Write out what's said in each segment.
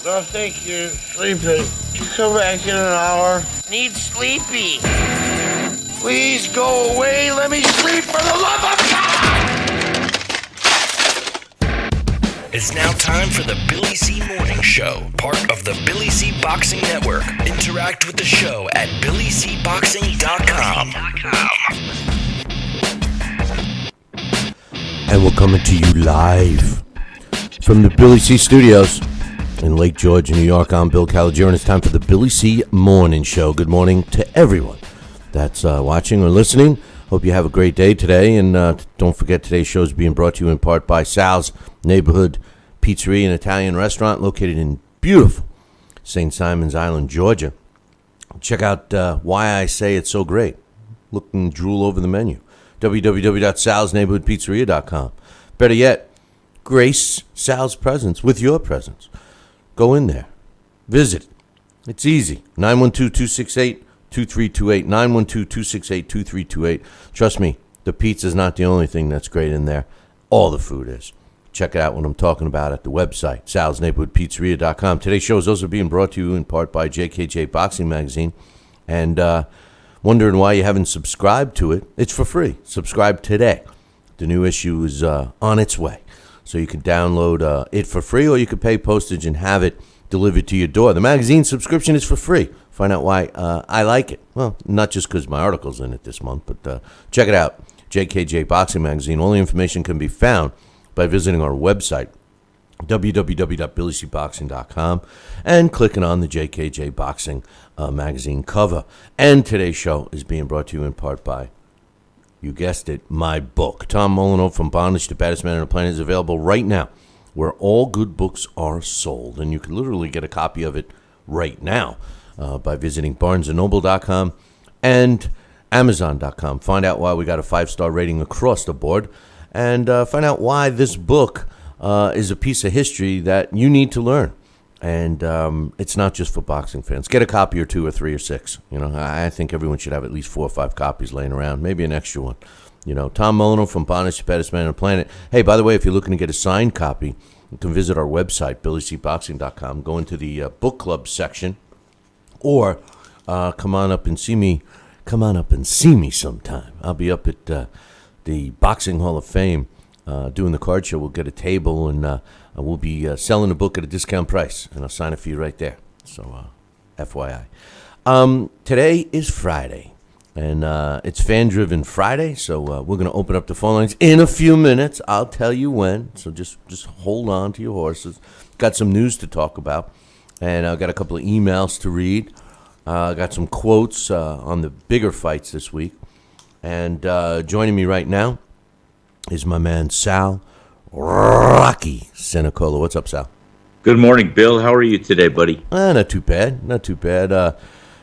No, thank you. Sleepy. Come back in an hour. Need sleepy. Please go away. Let me sleep for the love of God! It's now time for the Billy C. Morning Show, part of the Billy C. Boxing Network. Interact with the show at BillyCBoxing.com. And we're coming to you live from the Billy C. Studios in Lake George, New York. I'm Bill Caligiero, and it's time for the Billy C. Morning Show. Good morning to everyone that's watching or listening. Hope you have a great day today, and don't forget today's show is being brought to you in part by Sal's Neighborhood Pizzeria and Italian Restaurant located in beautiful St. Simons Island, Georgia. Check out why I say it's so great. Look and drool over the menu. www.salsneighborhoodpizzeria.com. Better yet, grace Sal's presence with your presence. Go in there. Visit. It's easy. 912-268-2328. 912-268-2328. Trust me, the pizza's not the only thing that's great in there. All the food is. Check it out what I'm talking about at the website, salsneighborhoodpizzeria.com. Today's show is also being brought to you in part by JKJ Boxing Magazine. And wondering why you haven't subscribed to it? It's for free. Subscribe today. The new issue is on its way. So you can download it for free, or you can pay postage and have it delivered to your door. The magazine subscription is for free. Find out why I like it. Well, not just because my article's in it this month, but check it out. JKJ Boxing Magazine. All the information can be found by visiting our website, www.billycboxing.com, and clicking on the JKJ Boxing magazine cover. And today's show is being brought to you in part by, you guessed it, my book. Tom Molyneux, From Bondage to Baddest Man on the Planet, is available right now where all good books are sold. And you can literally get a copy of it right now by visiting barnesandnoble.com and amazon.com. Find out why we got a 5-star rating across the board, and find out why this book is a piece of history that you need to learn. And it's not just for boxing fans. Get a copy or 2 or 3 or 6. You know, I think everyone should have at least 4 or 5 copies laying around, maybe an extra one. You know, Tom Molyneux, From Bondage to Baddest Man on the Planet. Hey, by the way, if you're looking to get a signed copy, you can visit our website, BillyCBoxing.com, go into the book club section, or come on up and see me. Come on up and see me sometime. I'll be up at the Boxing Hall of Fame doing the card show. We'll get a table, and we'll be selling the book at a discount price, and I'll sign it for you right there. So, FYI. Today is Friday, and it's Fan-Driven Friday, so we're going to open up the phone lines in a few minutes. I'll tell you when, so just hold on to your horses. Got some news to talk about, and I've got a couple of emails to read. Got some quotes on the bigger fights this week. And joining me right now is my man, Sal Rocky Senecola. What's up, Sal? Good morning, Bill. How are you today, buddy? Not too bad. Not too bad.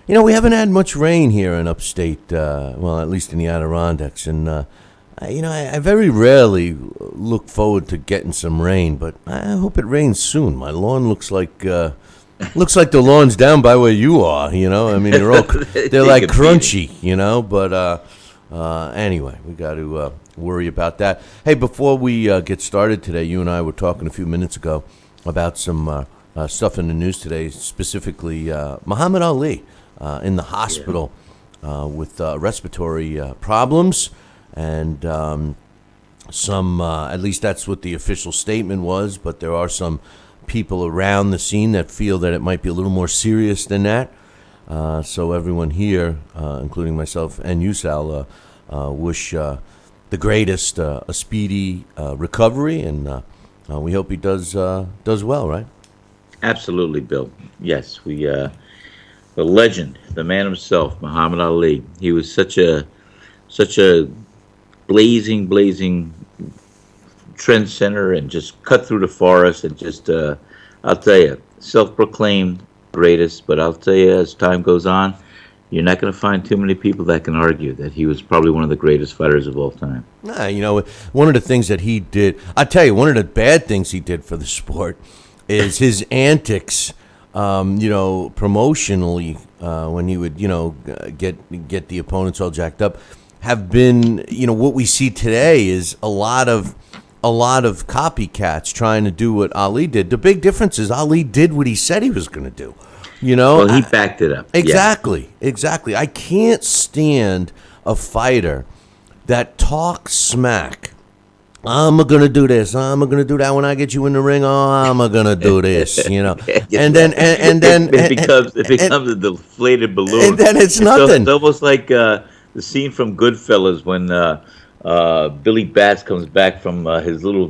You know, we haven't had much rain here in upstate, well, at least in the Adirondacks. And, you know, I very rarely look forward to getting some rain, but I hope it rains soon. My lawn looks like the lawn's down by where you are, you know. I mean, they're like crunchy, you know, but anyway, we got to worry about that. Hey, before we get started today, you and I were talking a few minutes ago about some stuff in the news today, specifically Muhammad Ali in the hospital with respiratory problems, and some, at least that's what the official statement was, but there are some people around the scene that feel that it might be a little more serious than that. So everyone here, including myself and you, Sal, wish the greatest a speedy recovery, and we hope he does well, right? Absolutely, Bill. Yes, the legend, the man himself, Muhammad Ali. He was such a blazing trend center, and just cut through the forest, and just I'll tell you, self-proclaimed greatest. But I'll tell you, as time goes on, you're not going to find too many people that can argue that he was probably one of the greatest fighters of all time. You know, one of the things that he did, I tell you, one of the bad things he did for the sport is his antics, you know, promotionally, when he would, you know, get the opponents all jacked up, have been, you know, what we see today is a lot of a lot of copycats trying to do what Ali did. The big difference is Ali did what he said he was going to do. You know, Well, he backed it up. Exactly. I can't stand a fighter that talks smack. I'm gonna do this. I'm gonna do that when I get you in the ring. Oh, I'm gonna do this. You know, and then it becomes a deflated balloon. and then it's nothing. It's almost like the scene from Goodfellas when Billy Batts comes back from his little.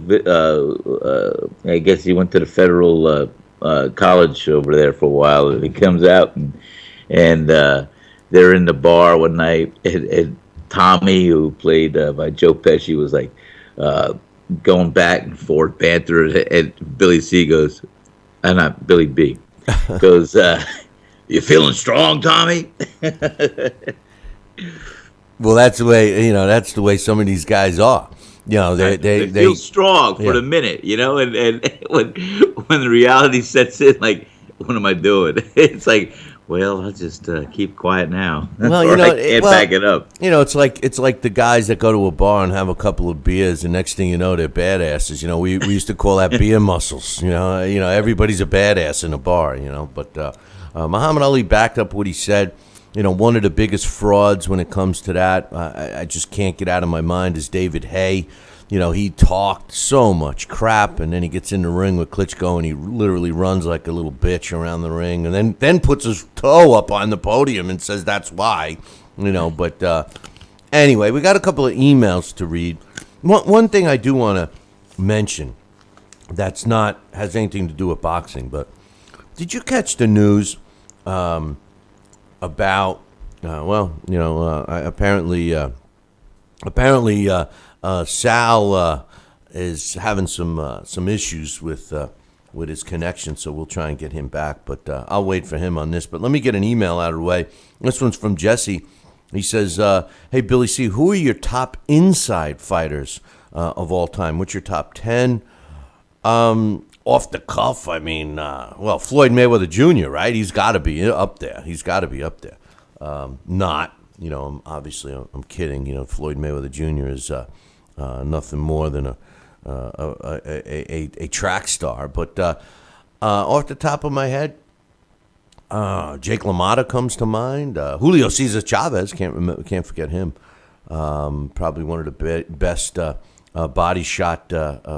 I guess he went to the federal college over there for a while, and he comes out and they're in the bar one night, and Tommy, who played by Joe Pesci, was like. Going back and forth, banter, and Billy C goes, not Billy B, goes, "You feeling strong, Tommy?" Well, that's the way That's the way some of these guys are. You know, they feel strong for the minute, you know, and when the reality sets in, like, what am I doing? It's like, well, I'll just keep quiet now. Well, I can't back it up. You know, it's like the guys that go to a bar and have a couple of beers, and next thing you know, they're badasses. You know, we used to call that beer muscles. You know, everybody's a badass in a bar. You know, but Muhammad Ali backed up what he said. You know, one of the biggest frauds when it comes to that, I just can't get out of my mind, is David Hay. You know, he talked so much crap, and then he gets in the ring with Klitschko, and he literally runs like a little bitch around the ring, and then puts his toe up on the podium and says that's why. You know, but anyway, we got a couple of emails to read. One thing I do want to mention that's not has anything to do with boxing, but did you catch the news about? Apparently. Saul is having some issues with his connection, so we'll try and get him back. But I'll wait for him on this. But let me get an email out of the way. This one's from Jesse. He says, "Hey Billy C, who are your top inside fighters of all time? What's your top 10?" Off the cuff, I mean, Floyd Mayweather Jr., right? He's got to be up there. Not, you know, obviously I'm kidding. You know, Floyd Mayweather Jr. is nothing more than a track star. But off the top of my head, Jake LaMotta comes to mind. Julio Cesar Chavez, can't forget him. Probably one of the best body shot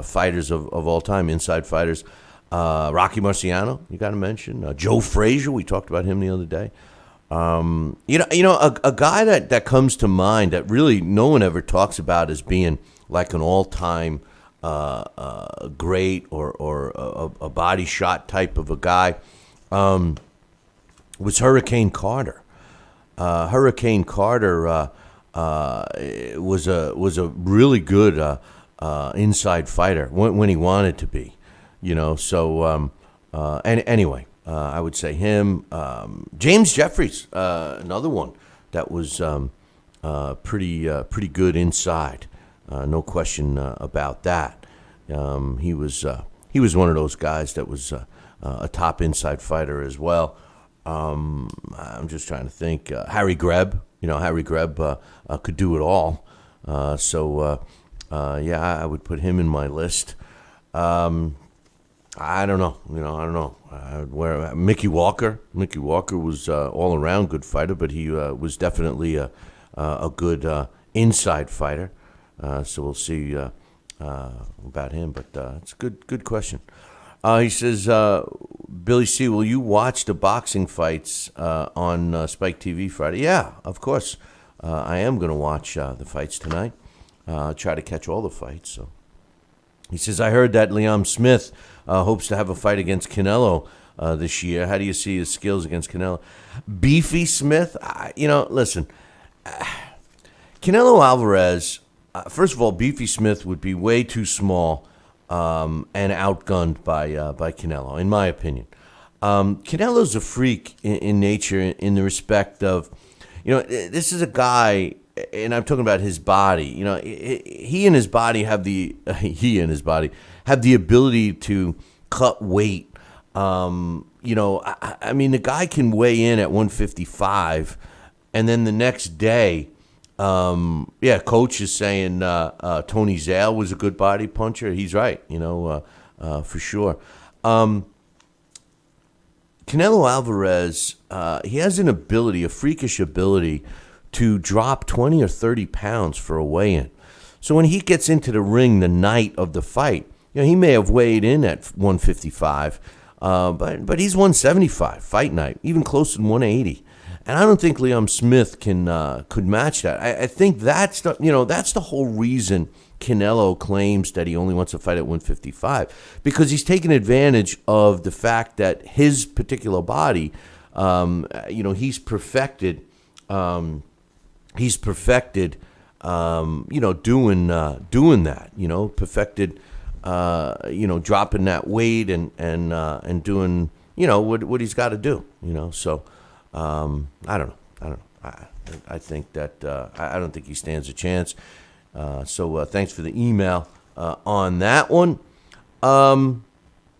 fighters of all time, inside fighters. Rocky Marciano, you got to mention. Joe Frazier, we talked about him the other day. A guy that comes to mind that really no one ever talks about as being like an all-time great or a body shot type of a guy was Hurricane Carter. Hurricane Carter was a really good inside fighter when he wanted to be, you know. So anyway. I would say him. James Jeffries, another one that was pretty good inside. No question about that. He was one of those guys that was a top inside fighter as well. I'm just trying to think. Harry Greb, Harry Greb could do it all. I would put him in my list. I don't know. Where Mickey Walker was all around good fighter, but he was definitely a good inside fighter. So we'll see about him. But it's a good question. He says, Billy C, will you watch the boxing fights on Spike TV Friday? Yeah, of course. I am going to watch the fights tonight. Try to catch all the fights. So he says, I heard that Liam Smith hopes to have a fight against Canelo this year. How do you see his skills against Canelo? Beefy Smith? Listen. Canelo Alvarez, first of all, Beefy Smith would be way too small and outgunned by Canelo, in my opinion. Canelo's a freak in nature in the respect of, this is a guy, and I'm talking about his body. He and his body have the ability to cut weight. I mean, the guy can weigh in at 155, and then the next day Yeah, coach is saying Tony Zale was a good body puncher. He's right, for sure. Canelo Alvarez, he has an ability, a freakish ability, to drop 20 or 30 pounds for a weigh-in. So when he gets into the ring the night of the fight, he may have weighed in at 155, but he's 175 fight night, even closer to 180. And I don't think Liam Smith could match that. I think that's the whole reason Canelo claims that he only wants to fight at 155, because he's taken advantage of the fact that his particular body, he's perfected. He's perfected, doing that. Perfected, dropping that weight and doing, what he's got to do. So. I don't know. I think that I don't think he stands a chance. So thanks for the email on that one.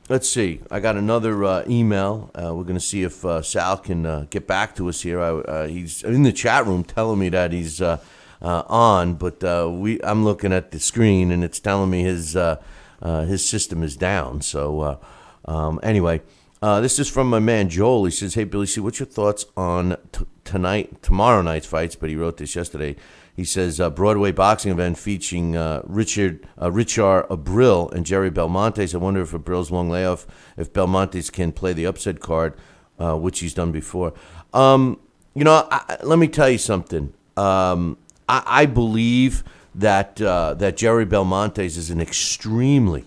Let's see. I got another email. We're going to see if Sal can get back to us here. He's in the chat room telling me that he's on, but I'm looking at the screen and it's telling me his system is down. So anyway. This is from my man Joel. He says, "Hey Billy C, what's your thoughts on tomorrow night's fights?" But he wrote this yesterday. He says, "Broadway boxing event featuring Richard Abril and Jerry Belmontes. I wonder if Abril's long layoff, if Belmontes can play the upset card, which he's done before." Let me tell you something. I believe that Jerry Belmontes is an extremely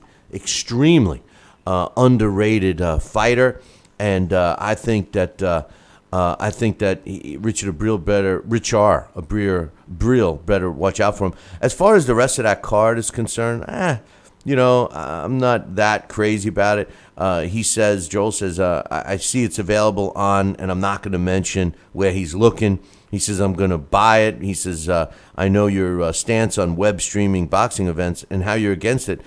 underrated fighter, and I think that Richard Abril better watch out for him. As far as the rest of that card is concerned, I'm not that crazy about it. Joel says, I see it's available on, and I'm not going to mention where he's looking. He says, I'm going to buy it. He says, I know your stance on web streaming boxing events and how you're against it.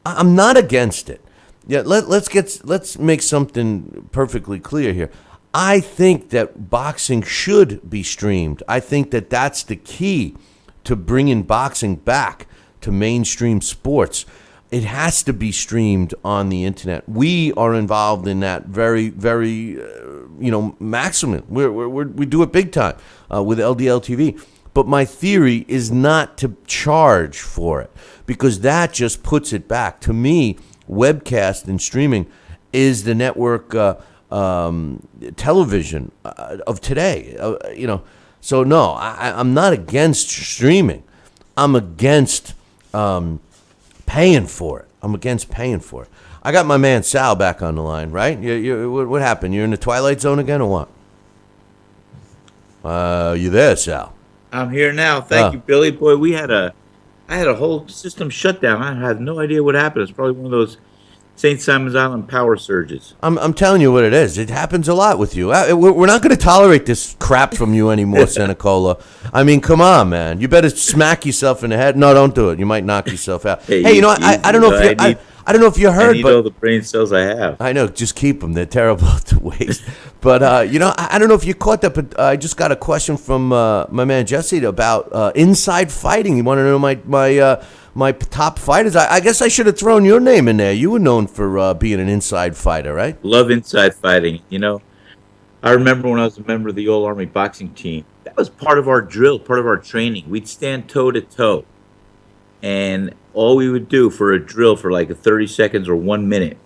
I'm not against it. Yeah, let's make something perfectly clear here. I think that boxing should be streamed. I think that that's the key to bringing boxing back to mainstream sports. It has to be streamed on the internet. We are involved in that very, very, maximum. We do it big time with LDL TV. But my theory is not to charge for it, because that just puts it back. To me, webcast and streaming is the network television of today. So no, I'm not against streaming. I'm against paying for it. I got my man Sal back on the line, right? What happened? You're in the Twilight Zone again, or what? You there, Sal? I'm here now. Thank you, Billy. Boy, I had a whole system shutdown. I have no idea what happened. It's probably one of those St. Simon's Island power surges. I'm telling you what it is. It happens a lot with you. We're not going to tolerate this crap from you anymore, Senecola. I mean, come on, man. You better smack yourself in the head. No, don't do it. You might knock yourself out. Hey, I don't know if I don't know if you heard, I need all the brain cells I have. I know. Just keep them. They're terrible to waste. But I don't know if you caught that. But I just got a question from my man Jesse about inside fighting. You want to know my top fighters? I guess I should have thrown your name in there. You were known for being an inside fighter, right? Love inside fighting. I remember when I was a member of the All Army boxing team. That was part of our drill, part of our training. We'd stand toe to toe, and all we would do for a drill for like 30 seconds or 1 minute,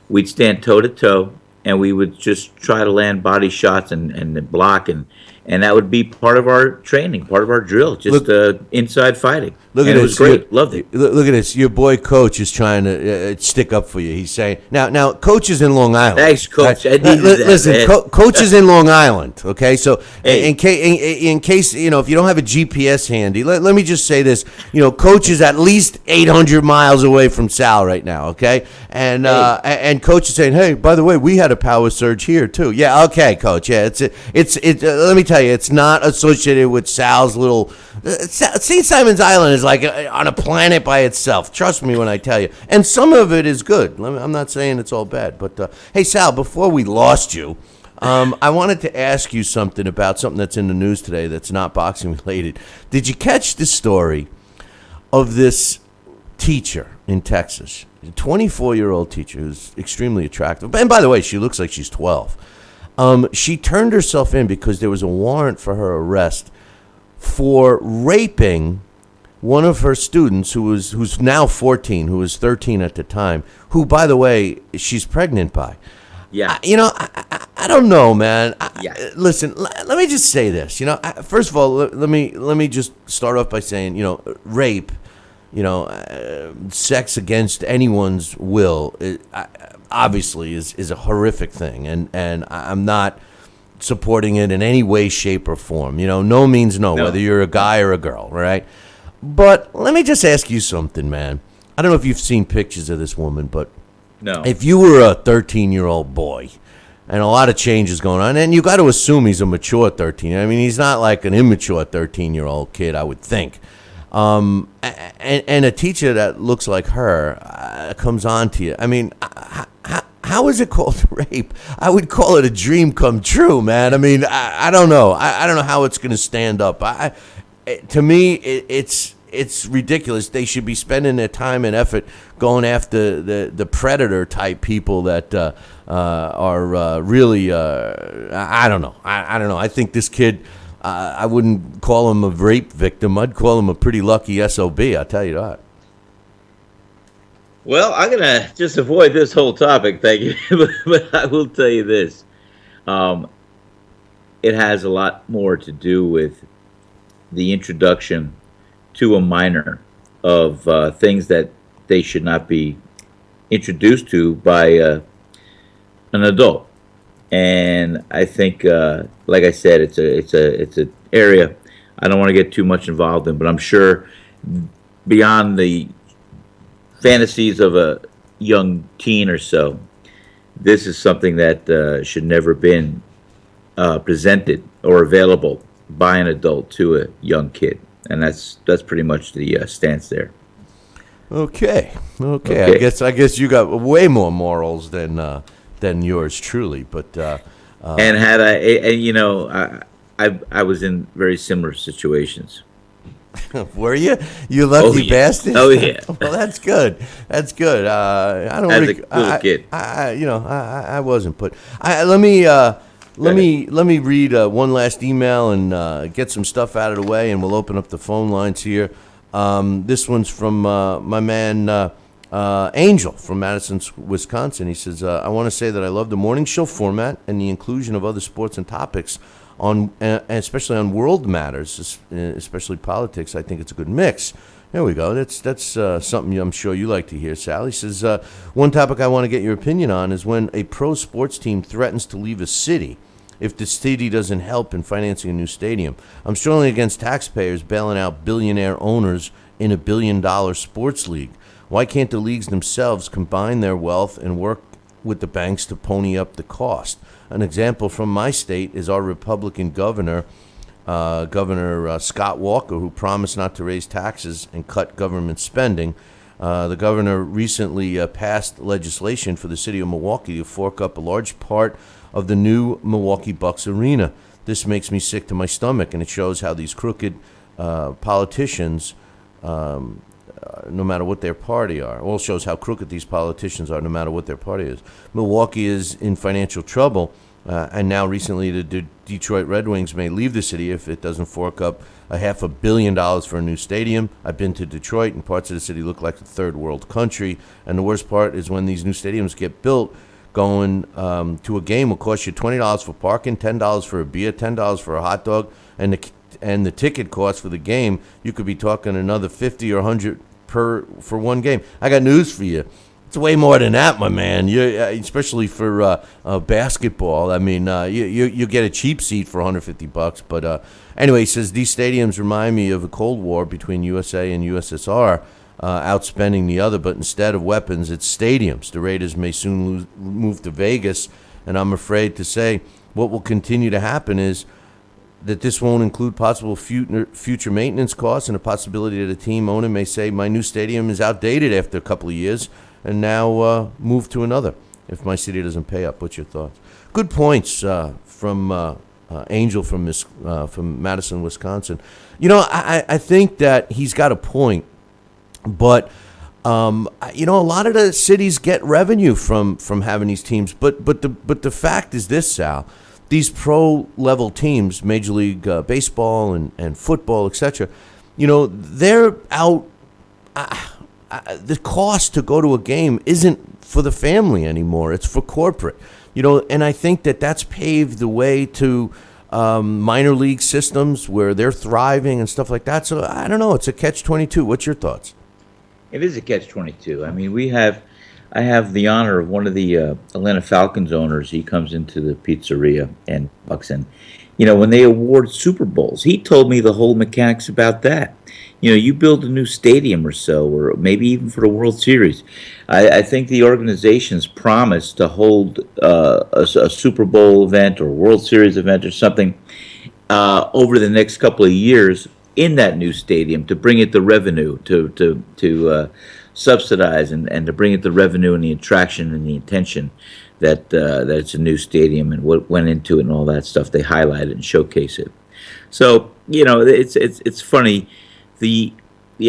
we'd stand toe to toe, and we would just try to land body shots and block, and that would be part of our training, part of our drill, just inside fighting. Look at it was great. Loved it. Look at this. Your boy Coach is trying to stick up for you. He's saying now Coach is in Long Island. Thanks, Coach. Listen, Coach is in Long Island. Okay, so in case if you don't have a GPS handy, let me just say this. Coach is at least 800 miles away from Sal right now. Okay, and Coach is saying, hey, by the way, we had a power surge here too. Yeah, okay, Coach. Yeah, it's let me tell you, it's not associated with Sal's little. St. Simon's Island is like on a planet by itself. Trust me when I tell you. And some of it is good. I'm not saying it's all bad. But, hey, Sal, before we lost you, I wanted to ask you something about something that's in the news today that's not boxing related. Did you catch the story of this teacher in Texas, a 24-year-old teacher who's extremely attractive? And by the way, she looks like she's 12. She turned herself in because there was a warrant for her arrest for raping one of her students who's now 14, who was 13 at the time, who, by the way, she's pregnant by. Yeah. I don't know, man. Yeah. Listen, let me just say this. First of all, let me just start off by saying, rape, sex against anyone's will, obviously is a horrific thing, and I'm not supporting it in any way, shape, or form. No means no, whether you're a guy or a girl, right? But let me just ask you something, man. I don't know if you've seen pictures of this woman, but No. if you were a 13-year-old boy and a lot of change is going on, and you got to assume he's a mature 13. I mean, he's not like an immature 13-year-old kid, I would think. And a teacher that looks like her comes on to you. I mean, how is it called rape? I would call it a dream come true, man. I mean, I don't know. I don't know how it's going to stand up. To me, it's ridiculous. They should be spending their time and effort going after the predator type people that are really. I don't know. I don't know. I think this kid. I wouldn't call him a rape victim. I'd call him a pretty lucky SOB. I'll tell you that. Well, I'm going to just avoid this whole topic, thank you. But I will tell you this. It has a lot more to do with the introduction to a minor of things that they should not be introduced to by an adult. And I think, like I said, it's an area I don't want to get too much involved in, but I'm sure beyond the fantasies of a young teen or so, this is something that should never been presented or available by an adult to a young kid, and that's pretty much the stance there. Okay. I guess you got way more morals than yours truly, but and had I was in very similar situations. Were you? You lucky bastard. Oh yeah. Well, that's good. That's good. I don't. As a little kid. I wasn't. But let me read one last email and get some stuff out of the way, and we'll open up the phone lines here. This one's from my man Angel from Madison, Wisconsin. He says, I want to say that I love the morning show format and the inclusion of other sports and topics on, especially on world matters, especially politics. I think it's a good mix. There we go. That's something I'm sure you like to hear, Sal. He says, one topic I want to get your opinion on is when a pro sports team threatens to leave a city if the city doesn't help in financing a new stadium. I'm strongly against taxpayers bailing out billionaire owners in a $1 billion sports league. Why can't the leagues themselves combine their wealth and work with the banks to pony up the cost? An example from my state is our Republican governor, Governor Scott Walker, who promised not to raise taxes and cut government spending. The governor recently passed legislation for the city of Milwaukee to fork up a large part of the new Milwaukee Bucks arena. This makes me sick to my stomach, and it shows how these crooked politicians, no matter what their party are, well, shows how crooked these politicians are, no matter what their party is. Milwaukee is in financial trouble, and now recently the Detroit Red Wings may leave the city if it doesn't fork up $500 million for a new stadium. I've been to Detroit, and parts of the city look like a third world country, and the worst part is when these new stadiums get built, going to a game will cost you $20 for parking, $10 for a beer, $10 for a hot dog, and the ticket cost for the game, you could be talking another $50 or $100 for one game. I got news for you. It's way more than that, my man. Especially for basketball. I mean, you get a cheap seat for $150. But anyway, he says these stadiums remind me of a Cold War between USA and USSR, outspending the other. But instead of weapons, it's stadiums. The Raiders may soon move to Vegas, and I'm afraid to say what will continue to happen is that this won't include possible future maintenance costs and a possibility that a team owner may say, my new stadium is outdated after a couple of years and now move to another. if my city doesn't pay up. What's your thoughts? Good points from Angel from Madison, Wisconsin. I think that he's got a point, but a lot of the cities get revenue from having these teams. But the fact is this, Sal. These pro level teams, Major League Baseball and football, etc. They're out. The cost to go to a game isn't for the family anymore. It's for corporate. And I think that's paved the way to minor league systems where they're thriving and stuff like that. So I don't know. It's a catch-22. What's your thoughts? It is a catch-22. I mean, I have the honor of one of the Atlanta Falcons owners. He comes into the pizzeria and bucks in. When they award Super Bowls, he told me the whole mechanics about that. You build a new stadium or so, or maybe even for the World Series. I think the organizations promise to hold a Super Bowl event or World Series event or something over the next couple of years in that new stadium to bring it the revenue, to subsidize and to bring it the revenue and the attraction and the attention that it's a new stadium and what went into it and all that stuff. They highlight it and showcase it. So it's funny. The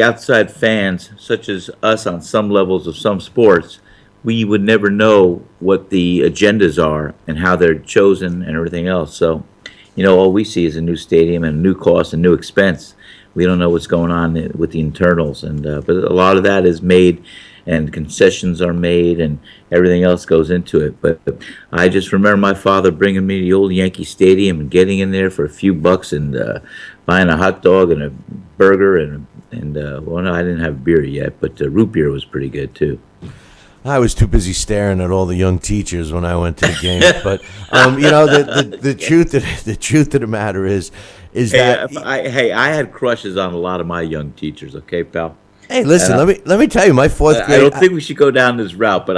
outside fans, such as us on some levels of some sports, we would never know what the agendas are and how they're chosen and everything else. So, all we see is a new stadium and a new cost and new expense. We don't know what's going on with the internals, but a lot of that is made, and concessions are made, and everything else goes into it. But I just remember my father bringing me to the old Yankee Stadium and getting in there for a few bucks and buying a hot dog and a burger and well, no, I didn't have beer yet, but root beer was pretty good too. I was too busy staring at all the young teachers when I went to the game. But the truth of the matter is that I had crushes on a lot of my young teachers. Okay, pal. Hey, listen. Let me tell you, my fourth grade. I don't think we should go down this route, but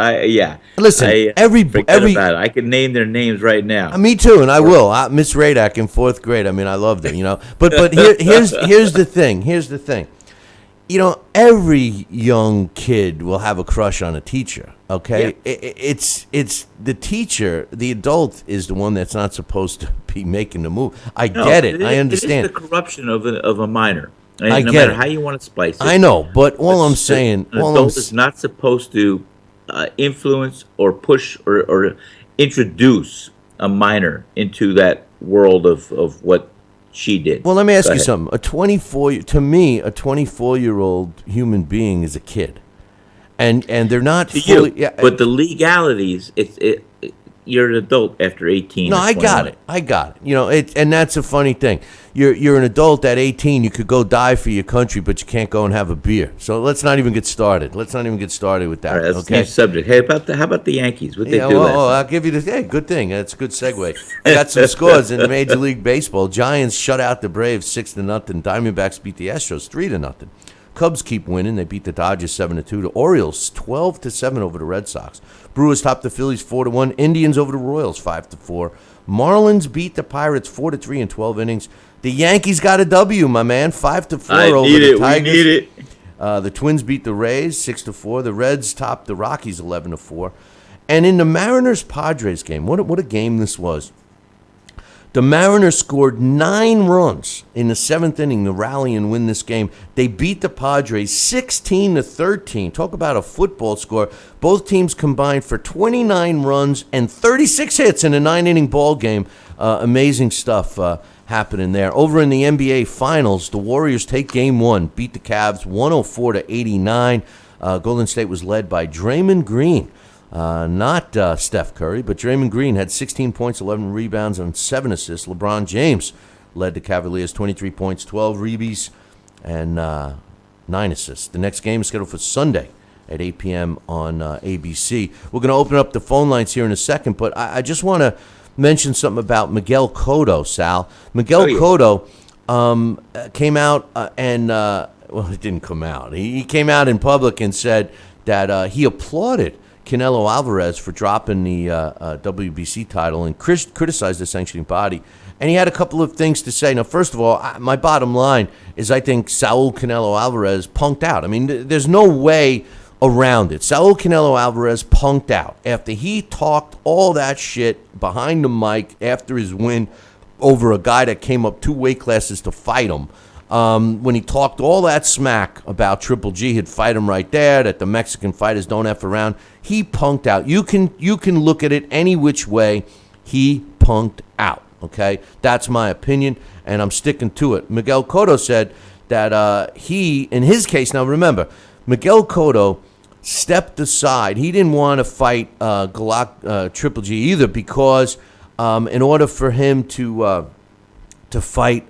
listen. Forget about it. I can name their names right now. Me too, and I will. Miss Radak in fourth grade. I mean, I loved her. But here's the thing. Here's the thing. Every young kid will have a crush on a teacher. Okay, yeah. It's the teacher. The adult is the one that's not supposed to be making the move. I get it. I understand. It is the corruption of a minor. I no get matter it. how you want to splice it. I know, but I'm saying, an adult is not supposed to influence or push or introduce a minor into that world of what she did. Well, let me ask you something. A 24-year-old human being is a kid, and they're not to fully. You, but the legalities, you're an adult after 18. No, I got it. And that's a funny thing. You're an adult at 18. You could go die for your country, but you can't go and have a beer. So let's not even get started. With that. All right, that's the subject. Hey, how about the Yankees? What they do last night? I'll give you the. Hey, good thing. That's a good segue. I got some scores in Major League Baseball. Giants shut out the Braves 6-0. Diamondbacks beat the Astros 3-0. Cubs keep winning. They beat the Dodgers 7-2. The Orioles 12-7 over the Red Sox. Brewers top the Phillies 4-1. Indians over the Royals 5-4. Marlins beat the Pirates 4-3 in 12 innings. The Yankees got a W, my man, 5-4 over the Tigers. We need it. The Twins beat the Rays 6-4. The Reds topped the Rockies 11-4. And in the Mariners-Padres game, what a game this was. The Mariners scored 9 runs in the 7th inning to rally and win this game. They beat the Padres 16-13. Talk about a football score. Both teams combined for 29 runs and 36 hits in a 9-inning ball game. Amazing stuff happening there. Over in the NBA Finals, the Warriors take Game 1, beat the Cavs 104-89. Golden State was led by Draymond Green. Not Steph Curry, but Draymond Green had 16 points, 11 rebounds, and 7 assists. LeBron James led the Cavaliers, 23 points, 12 rebounds, and 9 assists. The next game is scheduled for Sunday at 8 p.m. on ABC. We're going to open up the phone lines here in a second, but I just want to mention something about Miguel Cotto, Sal. Miguel Cotto came out well, it didn't come out. He came out in public and said that he applauded Canelo Alvarez for dropping the WBC title and criticized the sanctioning body. And he had a couple of things to say. Now, first of all, my bottom line is I think Saul Canelo Alvarez punked out. I mean, there's no way around it. Saul Canelo Alvarez punked out after he talked all that shit behind the mic after his win over a guy that came up 2 weight classes to fight him. When he talked all that smack about Triple G, he'd fight him right there, that the Mexican fighters don't F around, he punked out. You can look at it any which way. He punked out, okay? That's my opinion, and I'm sticking to it. Miguel Cotto said that he, in his case, now remember, Miguel Cotto stepped aside. He didn't want to fight Triple G either because in order for him to fight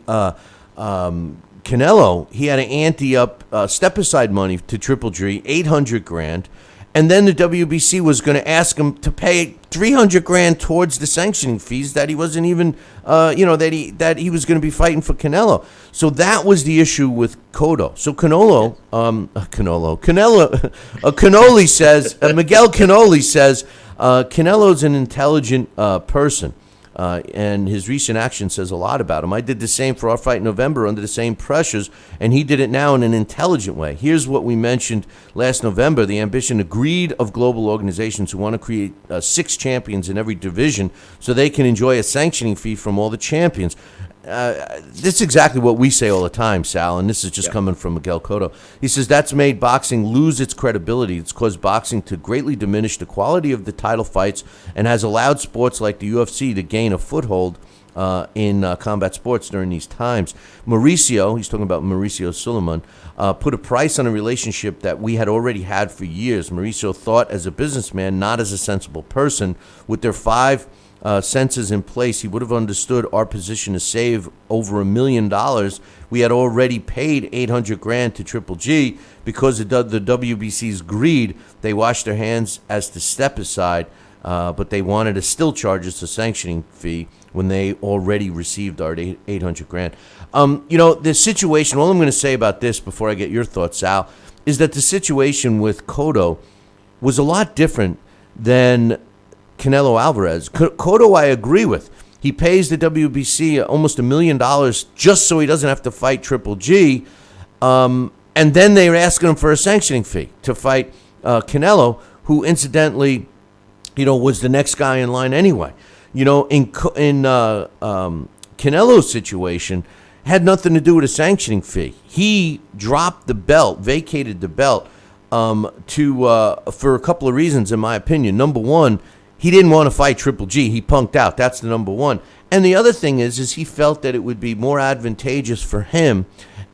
Canelo, he had to ante up step-aside money to Triple G, $800,000, and then the WBC was going to ask him to pay $300,000 towards the sanctioning fees that he wasn't even, that he was going to be fighting for Canelo. So that was the issue with Cotto. So Canoli says, Miguel Canoli says, Canelo's an intelligent person. And his recent action says a lot about him. I did the same for our fight in November under the same pressures, and he did it now in an intelligent way. Here's what we mentioned last November: the ambition, the greed of global organizations who want to create 6 champions in every division so they can enjoy a sanctioning fee from all the champions. This is exactly what we say all the time, Sal, and this is just coming from Miguel Cotto. He says that's made boxing lose its credibility. It's caused boxing to greatly diminish the quality of the title fights and has allowed sports like the UFC to gain a foothold in combat sports during these times. Mauricio, he's talking about Mauricio Suleiman, put a price on a relationship that we had already had for years. Mauricio thought as a businessman, not as a sensible person. With their 5 senses in place, he would have understood our position to save over $1 million. We had already paid $800,000 to Triple G because of the WBC's greed. They washed their hands as to step aside, but they wanted to still charge us a sanctioning fee when they already received our $800,000. The situation. All I'm going to say about this before I get your thoughts, Sal, is that the situation with Cotto was a lot different than Canelo Alvarez. Cotto, I agree with. He pays the WBC almost $1 million just so he doesn't have to fight Triple G, and then they're asking him for a sanctioning fee to fight Canelo, who incidentally, was the next guy in line anyway. In Canelo's situation, had nothing to do with a sanctioning fee. He dropped the belt, vacated the belt, for a couple of reasons, in my opinion. Number one, he didn't want to fight Triple G. He punked out. That's the number one. And the other thing is he felt that it would be more advantageous for him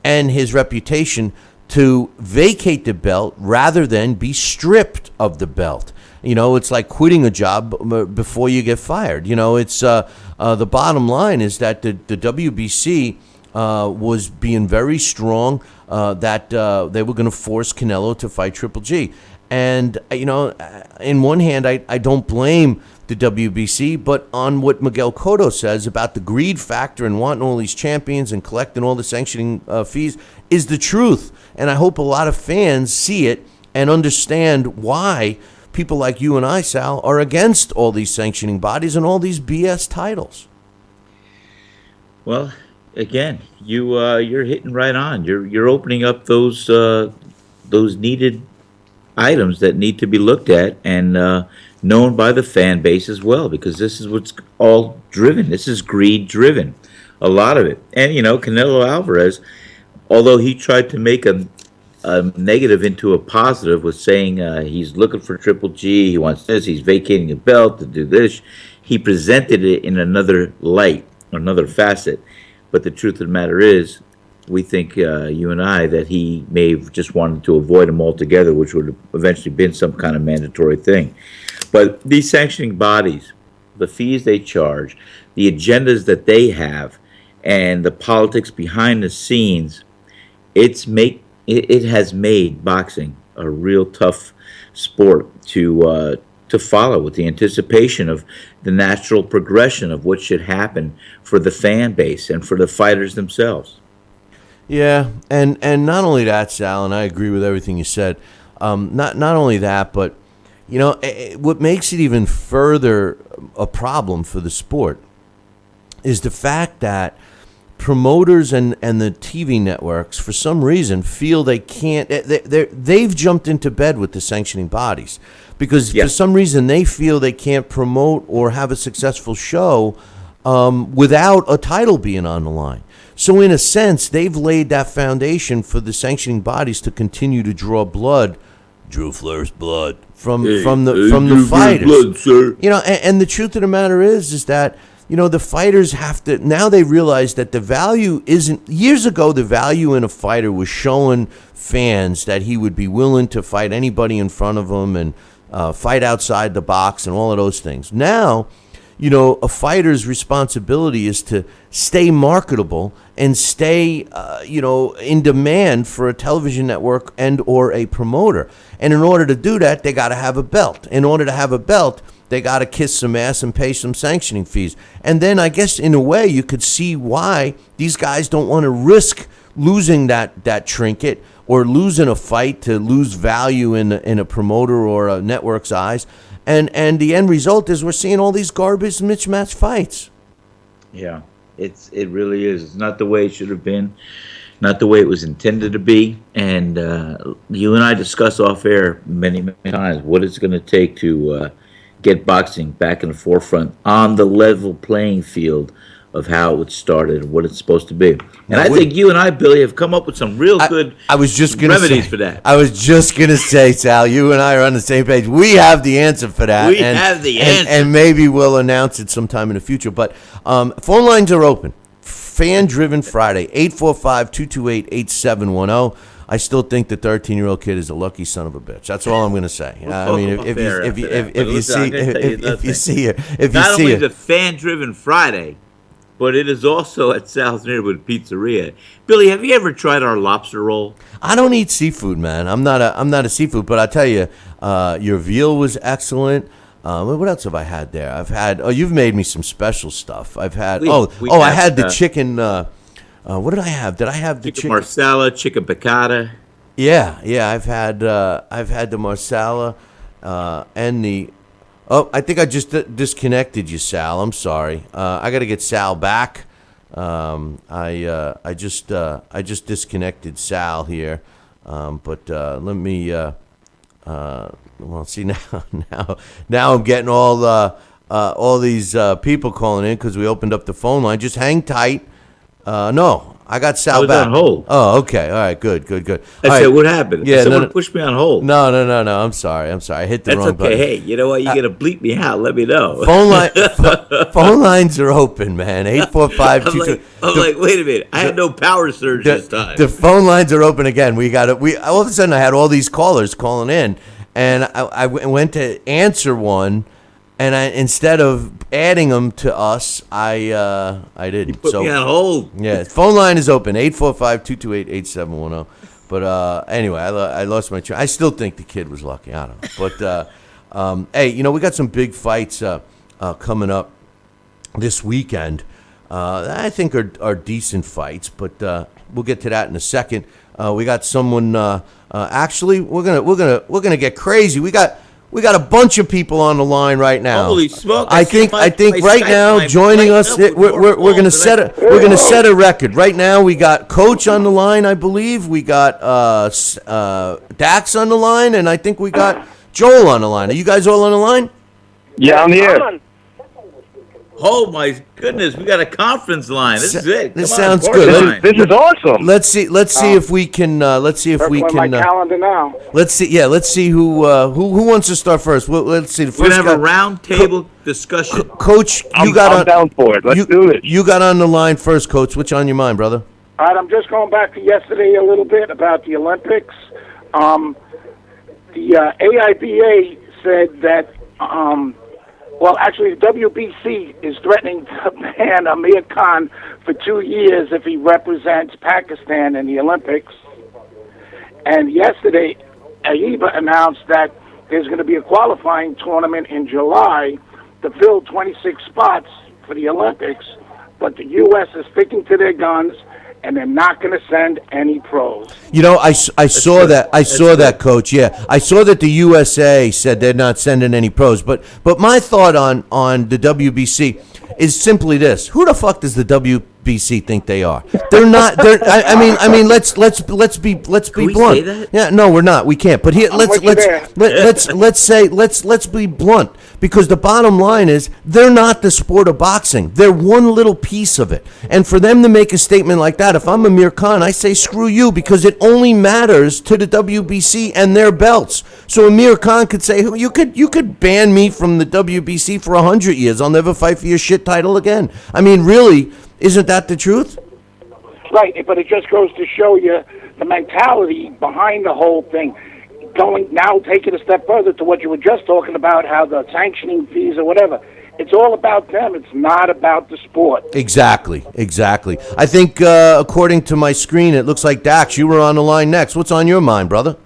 and his reputation to vacate the belt rather than be stripped of the belt. It's like quitting a job before you get fired. It's the bottom line is that the WBC was being very strong that they were going to force Canelo to fight Triple G. And, in one hand, I don't blame the WBC, but on what Miguel Cotto says about the greed factor and wanting all these champions and collecting all the sanctioning fees is the truth. And I hope a lot of fans see it and understand why people like you and I, Sal, are against all these sanctioning bodies and all these BS titles. Well, again, you're hitting right on. You're opening up those needed items that need to be looked at and known by the fan base as well, because this is what's all driven. This is greed driven, a lot of it. And Canelo Alvarez, although he tried to make a negative into a positive with saying he's looking for Triple G, he wants this, he's vacating a belt to do this, he presented it in another light, another facet. But the truth of the matter is, we think, you and I, that he may have just wanted to avoid them altogether, which would have eventually been some kind of mandatory thing. But these sanctioning bodies, the fees they charge, the agendas that they have, and the politics behind the scenes, it has made boxing a real tough sport to follow, with the anticipation of the natural progression of what should happen for the fan base and for the fighters themselves. Yeah, and not only that, Sal, and I agree with everything you said. Not only that, but what makes it even further a problem for the sport is the fact that promoters and the TV networks, for some reason, feel they can't. They've jumped into bed with the sanctioning bodies because for some reason they feel they can't promote or have a successful show without a title being on the line. So in a sense, they've laid that foundation for the sanctioning bodies to continue to draw blood. Drew Flair's blood from the fighters. Blood, sir. You know, and the truth of the matter is that, you know, the fighters have to, now they realize that the value isn't, years ago, the value in a fighter was showing fans that he would be willing to fight anybody in front of him and fight outside the box and all of those things. Now, you know, a fighter's responsibility is to stay marketable and stay, you know, in demand for a television network and or a promoter. And in order to do that, they got to have a belt. In order to have a belt, they got to kiss some ass and pay some sanctioning fees. And then I guess in a way you could see why these guys don't want to risk losing that trinket or losing a fight to lose value in a promoter or a network's eyes. And the end result is we're seeing all these garbage mismatched fights. Yeah, it really is. It's not the way it should have been, not the way it was intended to be. And you and I discuss off air many, many times what it's going to take to get boxing back in the forefront on the level playing field of how it started and what it's supposed to be. And I think you and I, Billy, have come up with some real good remedies for that. I was just going to say, Sal, you and I are on the same page. We have the answer for that. We have the answer. And maybe we'll announce it sometime in the future. But phone lines are open. Fan-Driven Friday, 845-228-8710. I still think the 13-year-old kid is a lucky son of a bitch. That's all I'm going to say. I mean, if you see her, not only the Fan-Driven Friday, but it is also at Sal's Neighborhood Pizzeria. Billy, have you ever tried our lobster roll? I don't eat seafood, man. I'm not a seafood, but I tell you, your veal was excellent. What else have I had there? I've had. Oh, you've made me some special stuff. I've had. I had the chicken. What did I have? Did I have the chicken marsala, chicken piccata? Yeah. I've had the marsala and the. Oh, I think I just disconnected you, Sal. I'm sorry. I got to get Sal back. I just disconnected Sal here. But let me. Well, see now I'm getting all these people calling in because we opened up the phone line. Just hang tight. No, I got Sal back. On hold. Oh, okay. All right. Good. I said, what happened? Yeah, someone pushed me on hold. No. I'm sorry. I hit the wrong button. Hey, you know what? You're gonna bleep me out. Let me know. Phone lines are open, man. 845-22. I'm like, wait a minute. I had no power surge this time. The phone lines are open again. We all of a sudden I had all these callers calling in, and I went to answer one. And instead of adding them to us, I didn't. You put me on hold. Yeah, phone line is open, 845-228-8710. But anyway, I lost my train. I still think the kid was lucky. I don't know. But, hey, you know, we got some big fights coming up this weekend. I think are decent fights, but we'll get to that in a second. We got someone. Actually, we're gonna get crazy. We got a bunch of people on the line right now. Holy smoke! I think right now joining us, we're gonna set a record. Right now we got Coach on the line, I believe. We got Dax on the line, and I think we got Joel on the line. Are you guys all on the line? Yeah, I'm here. Oh my goodness, we got a conference line. This is it. This sounds good. This is awesome. Let's see if we can. Let's see if we can. My calendar now. Let's see. Yeah, let's see who wants to start first. Let's see. The first We're gonna have a round table discussion. Coach, I'm down for it. Let's do this. You got on the line first, Coach. What's on your mind, brother? All right, I'm just going back to yesterday a little bit about the Olympics. The AIBA said that. Well, actually, the WBC is threatening to ban Amir Khan for 2 years if he represents Pakistan in the Olympics. And yesterday, AIBA announced that there's going to be a qualifying tournament in July to fill 26 spots for the Olympics, but the U.S. is sticking to their guns, and they're not going to send any pros. You know, I saw that. I saw that, Coach. Yeah, I saw that the USA said they're not sending any pros. But my thought on the WBC is simply this: who the fuck does the WBC think they are. They're not. I mean, let's be Can we blunt. say that? Yeah, no, we're not. We can't. But here, let's be blunt, because the bottom line is they're not the sport of boxing. They're one little piece of it. And for them to make a statement like that, if I'm Amir Khan, I say screw you, because it only matters to the WBC and their belts. So Amir Khan could say, you could ban me from the WBC for 100 years. I'll never fight for your shit title again. I mean, really, isn't that the truth? Right, but it just goes to show you the mentality behind the whole thing. Take it a step further to what you were just talking about, how the sanctioning fees or whatever. It's all about them. It's not about the sport. Exactly. I think, according to my screen, it looks like Dax, you were on the line next. What's on your mind, brother?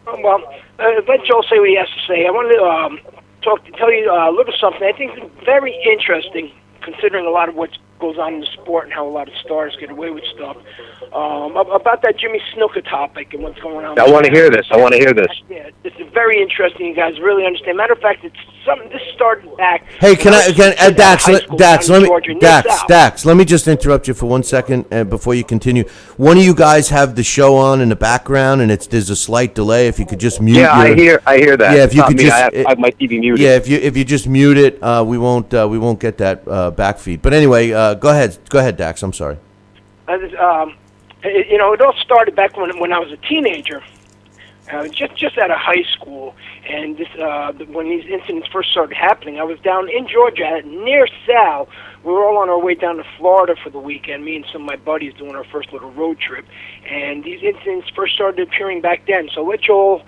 Well, let Joel say what he has to say. I wanted to tell you a little something. I think it's very interesting, considering a lot of what goes on in the sport and how a lot of stars get away with stuff. About that Jimmy Snuka topic and what's going on. I want to hear this. Yeah, this is very interesting. You guys really understand. Matter of fact, it's something. This started back. Hey, Dax, let me just interrupt you for 1 second before you continue. One of you guys have the show on in the background, and there's a slight delay. If you could just mute. Yeah, I hear that. Yeah, if you could just. I have my TV muted. Yeah, if you just mute it, we won't get that back feed. But anyway, go ahead, Dax. I'm sorry. It all started back when I was a teenager, just out of high school, and when these incidents first started happening, I was down in Georgia near Saul. We were all on our way down to Florida for the weekend, me and some of my buddies doing our first little road trip, and these incidents first started appearing back then. So let Joel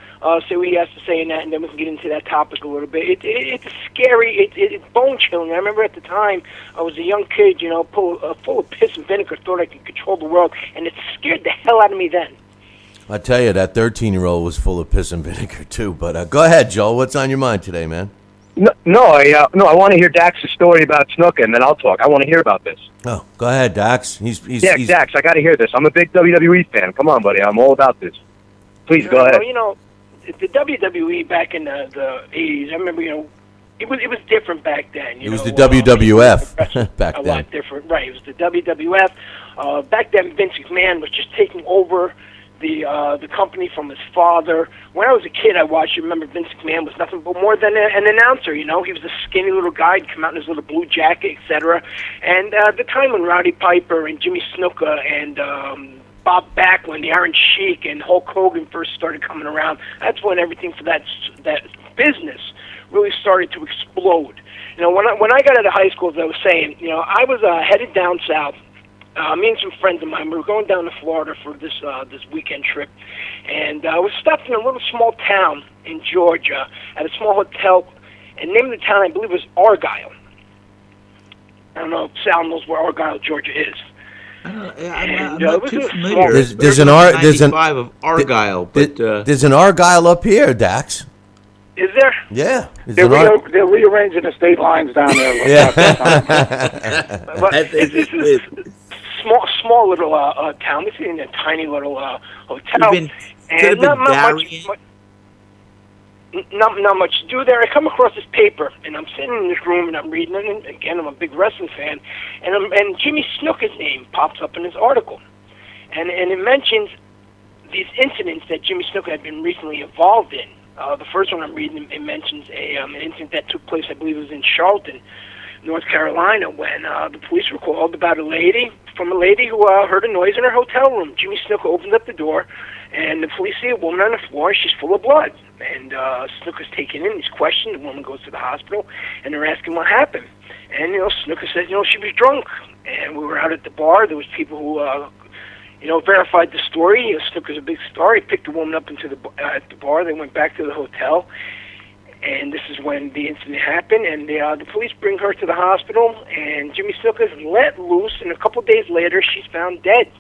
say what he has to say in that, and then we can get into that topic a little bit. It's scary, it's bone-chilling. I remember at the time, I was a young kid, full of piss and vinegar, thought I could control the world, and it scared the hell out of me then. I tell you, that 13-year-old was full of piss and vinegar too. But go ahead, Joel. What's on your mind today, man? No, I want to hear Dax's story about Snuka, and then I'll talk. I want to hear about this. Oh, go ahead, Dax. Dax, I got to hear this. I'm a big WWE fan. Come on, buddy. I'm all about this. Please, go ahead. The WWE back in the 80s, I remember, it was different back then. It was the WWF back then. A lot different, right. It was the WWF. Back then, Vince McMahon was just taking over the company from his father. When I was a kid, I watched. You remember Vince McMahon was nothing but more than an announcer. He was a skinny little guy. He'd come out in his little blue jacket, etc. And the time when Roddy Piper and Jimmy Snuka and Bob Backlund, the Iron Sheik, and Hulk Hogan first started coming around, that's when everything for that business really started to explode. When I got out of high school, as I was saying, I was headed down south. Me and some friends of mine, we were going down to Florida for this weekend trip, and I was stopped in a little small town in Georgia at a small hotel, and the name of the town, I believe, was Argyle. I don't know if Sal knows where Argyle, Georgia is. I'm not too familiar. There's an Argyle, but there's an Argyle up here, Dax. Is there? Yeah. They're rearranging the state lines down there. Yeah. But it's small little town. This is in a tiny little hotel, and not much to do there. I come across this paper, and I'm sitting in this room, and I'm reading it. And again, I'm a big wrestling fan, and Jimmy Snuka's name pops up in this article, and it mentions these incidents that Jimmy Snuka had been recently involved in. The first one I'm reading, it mentions an incident that took place, I believe it was in Charlton, North Carolina, when the police were called about a lady who heard a noise in her hotel room. Jimmy Snuka opens up the door, and the police see a woman on the floor. She's full of blood. And Snuka's taken in. He's questioned. The woman goes to the hospital, and they're asking what happened. And, Snuka says, she was drunk. And we were out at the bar. There was people who verified the story. Snuka's a big star. He picked the woman up at the bar. They went back to the hotel. And this is when the incident happened, and the police bring her to the hospital, and Jimmy Snuka is let loose, and a couple days later, she's found dead.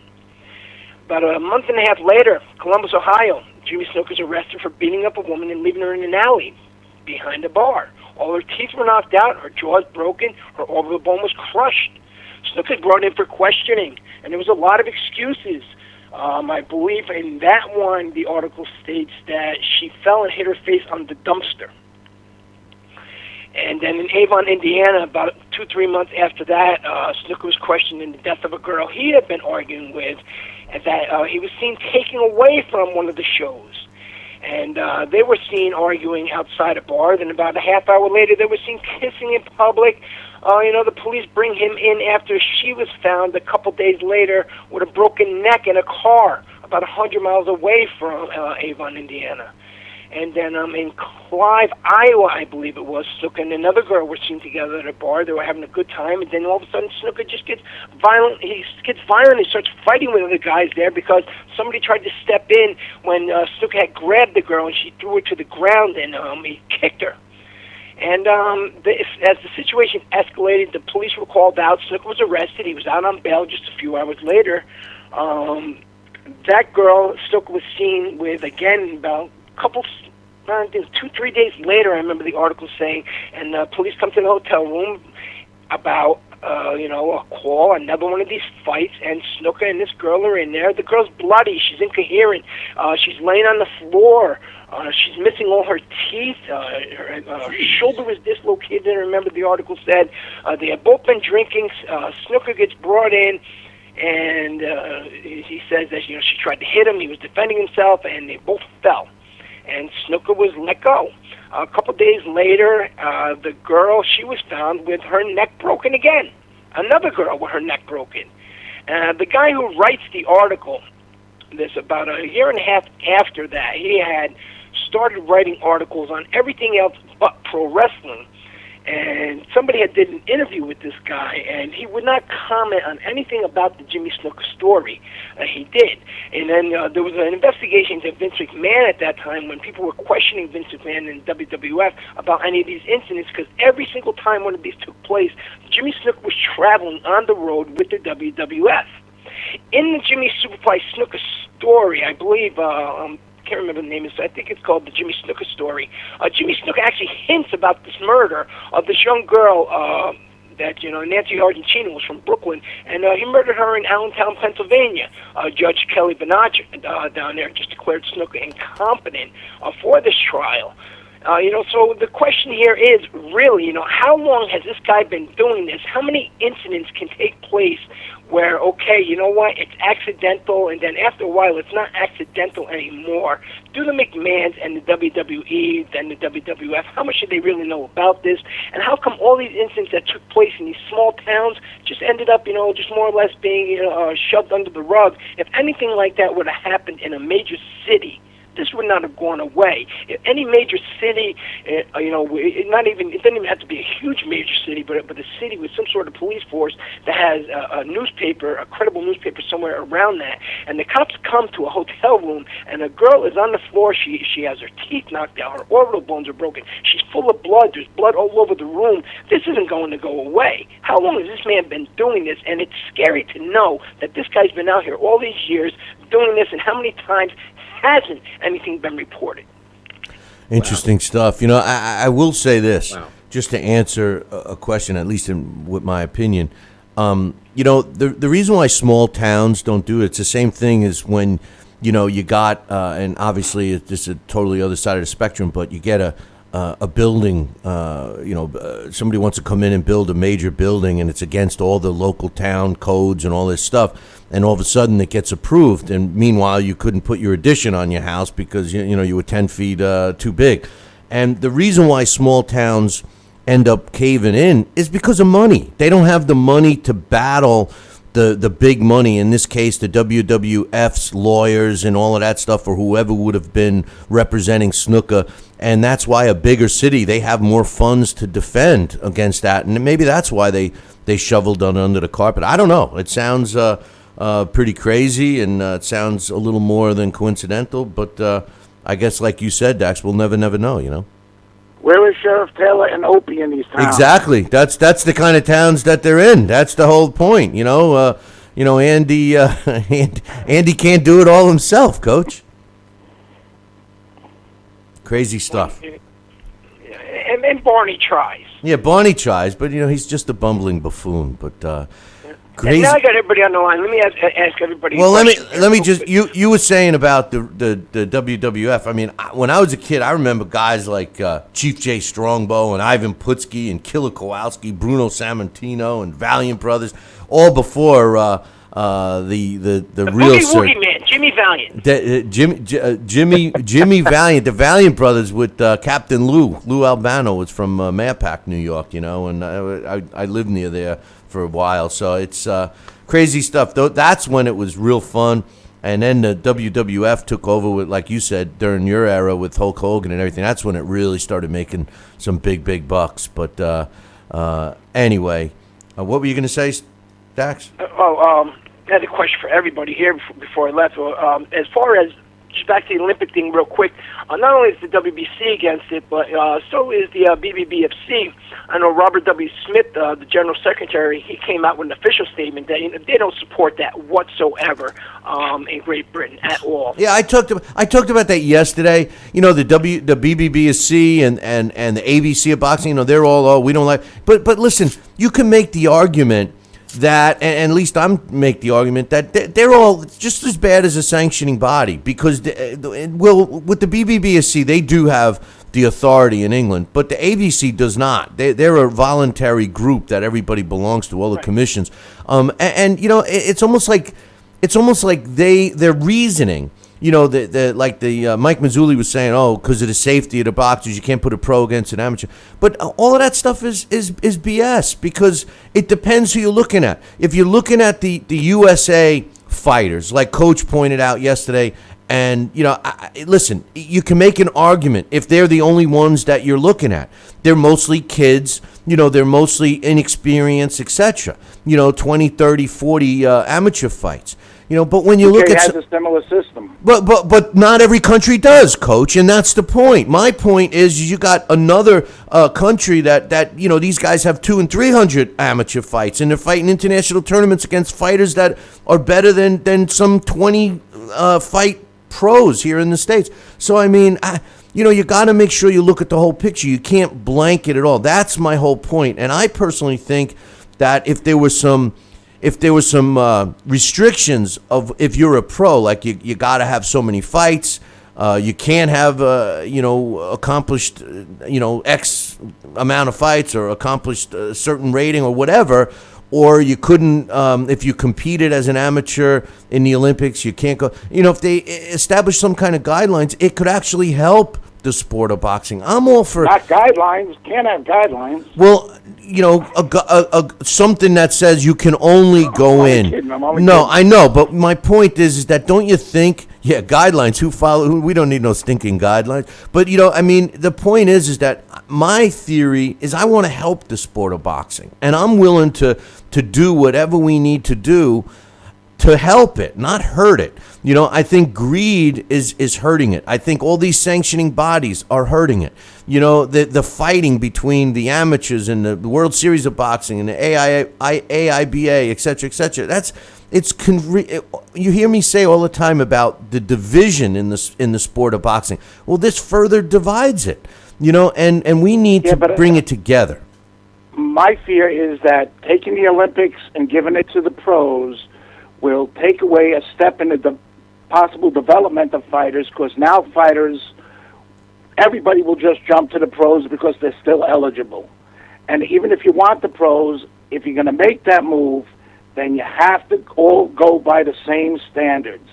About a month and a half later, Columbus, Ohio, Jimmy Snuka is arrested for beating up a woman and leaving her in an alley behind a bar. All her teeth were knocked out, her jaw was broken, her orbital bone was crushed. Snuka is brought in for questioning, and there was a lot of excuses. I believe in that one, the article states that she fell and hit her face on the dumpster. And then in Avon, Indiana, about 2-3 months after that, Snuka was questioned in the death of a girl he had been arguing with, and that he was seen taking away from one of the shows. And they were seen arguing outside a bar. Then about a half hour later, they were seen kissing in public. The police bring him in after she was found a couple days later with a broken neck in a car about 100 miles away from Avon, Indiana. And then in Clive, Iowa, I believe it was, Snuka and another girl were seen together at a bar. They were having a good time, and then all of a sudden Snuka just gets violent. He gets violent and starts fighting with other guys there because somebody tried to step in when Snuka had grabbed the girl, and she threw her to the ground, and he kicked her. And as the situation escalated, the police were called out. Snuka was arrested. He was out on bail just a few hours later. That girl, Snuka was seen with, again, about couple, 2-3 days later, I remember the article saying, and police come to the hotel room about, a call, another one of these fights, and Snuka and this girl are in there. The girl's bloody. She's incoherent. She's laying on the floor. She's missing all her teeth. Her shoulder was dislocated, I remember the article said. They had both been drinking. Snuka gets brought in, and he says that, she tried to hit him. He was defending himself, and they both fell. And Snuka was let go. A couple days later, the girl, she was found with her neck broken again. Another girl with her neck broken. The guy who writes the article, this about a year and a half after that, he had started writing articles on everything else but pro wrestling. And somebody had did an interview with this guy, and he would not comment on anything about the Jimmy Snuka story. He did. And then there was an investigation to Vince McMahon at that time when people were questioning Vince McMahon and WWF about any of these incidents, because every single time one of these took place, Jimmy Snuka was traveling on the road with the WWF. In the Jimmy Superfly Snuka story, I believe, I can't remember the name. I think it's called the Jimmy Snuka story. Jimmy Snuka actually hints about this murder of this young girl that, Nancy Argentina was from Brooklyn, and he murdered her in Allentown, Pennsylvania. Judge Kelly Benach down there just declared Snuka incompetent for this trial. So the question here is really, how long has this guy been doing this? How many incidents can take place where, okay, you know what, it's accidental, and then after a while it's not accidental anymore? Do the McMahons and the WWE, then the WWF, how much do they really know about this? And how come all these incidents that took place in these small towns just ended up, just more or less being shoved under the rug? If anything like that would have happened in a major city, this would not have gone away. If any major city, it doesn't even have to be a huge major city, but a city with some sort of police force that has a newspaper, a credible newspaper somewhere around that, and the cops come to a hotel room, and a girl is on the floor. She has her teeth knocked out, her orbital bones are broken, she's full of blood, there's blood all over the room. This isn't going to go away. How long has this man been doing this? And it's scary to know that this guy's been out here all these years doing this, and how many times hasn't anything been reported? Interesting stuff. I will say this, just to answer a question, at least with my opinion. The reason why small towns don't do it's the same thing as when, you got, and obviously it's a totally other side of the spectrum, but you get a building, somebody wants to come in and build a major building, and it's against all the local town codes and all this stuff, and all of a sudden it gets approved, and meanwhile you couldn't put your addition on your house because you were 10 feet too big. And the reason why small towns end up caving in is because of money. They don't have the money to battle the big money, in this case the WWF's lawyers and all of that stuff, or whoever would have been representing Snuka. And that's why a bigger city, they have more funds to defend against that, and maybe that's why they shoveled under the carpet. I don't know. It sounds pretty crazy, and it sounds a little more than coincidental, but I guess like you said, Dax, we'll never know, Where is Sheriff Taylor and Opie in these towns? Exactly. That's the kind of towns that they're in. That's the whole point. Andy Andy can't do it all himself, Coach. Crazy stuff. And Barney tries. Yeah, Barney tries, but he's just a bumbling buffoon. But crazy. Now I got everybody on the line. Let me ask everybody. Well, a let question. me just you were saying about the WWF. I mean, when I was a kid, I remember guys like Chief Jay Strongbow and Ivan Putski and Killer Kowalski, Bruno Sammartino and Valiant Brothers, all before the real Boogie Woogie Man, Jimmy Valiant. Jimmy Valiant, the Valiant Brothers with Captain Lou Albano was from Mayapack, New York, you know, and I lived near there for a while, so it's crazy stuff. Though that's when it was real fun, and then the WWF took over with, like you said, during your era with Hulk Hogan and everything. That's when it really started making some big bucks. But anyway, what were you going to say, Dax? I had a question for everybody here before I left. As far as just back to the Olympic thing real quick, not only is the WBC against it, but so is the BBBFC. I know Robert W. Smith, the General Secretary, he came out with an official statement that they don't support that whatsoever in Great Britain at all. Yeah, I talked about that yesterday. You know, the BBBSC and the ABC of boxing, you know, they're all we don't like. But listen, you can make the argument that, and at least I'm make the argument that they're all just as bad as a sanctioning body, because with the BBBSC they do have the authority in England, but the ABC does not. They're a voluntary group that everybody belongs to, all the commissions. And you know, it's almost like their reasoning. You know, Mike Mazzulli was saying, oh, because of the safety of the boxers, you can't put a pro against an amateur. But all of that stuff is BS, because it depends who you're looking at. If you're looking at the USA fighters, like Coach pointed out yesterday, and, you know, listen, you can make an argument if they're the only ones that you're looking at. They're mostly kids, you know, they're mostly inexperienced, etc. You know, 20, 30, 40 amateur fights. You know, but when you look at has a similar system. But not every country does, Coach, and that's the point. My point is, you got another country that you know, these guys have 200 and 300 amateur fights, and they're fighting international tournaments against fighters that are better than some 20 fight pros here in the States. So I mean, you know, you got to make sure you look at the whole picture. You can't blanket it all. That's my whole point. And I personally think that if there was some restrictions of, if you're a pro, like you got to have so many fights, you can't have you know, accomplished you know, X amount of fights, or accomplished a certain rating or whatever, or you couldn't if you competed as an amateur in the Olympics, you can't go. You know, if they establish some kind of guidelines, it could actually help the sport of boxing. I'm all for not guidelines. Can't have guidelines. Well, you know, something that says you can only go in. No, I know, but my point is that, don't you think? Yeah, guidelines. Who follow? We don't need no stinking guidelines. But you know, I mean, the point is that my theory is I want to help the sport of boxing, and I'm willing to do whatever we need to do to help it, not hurt it. You know, I think greed is hurting it. I think all these sanctioning bodies are hurting it. You know, the fighting between the amateurs and the World Series of Boxing and the AIBA, et cetera, you hear me say all the time about the division in the sport of boxing. Well, this further divides it, you know, and we need to bring it together. My fear is that taking the Olympics and giving it to the pros will take away a step in the possible development of fighters, because now everybody will just jump to the pros because they're still eligible. And even if you want the pros, if you're going to make that move, then you have to all go by the same standards.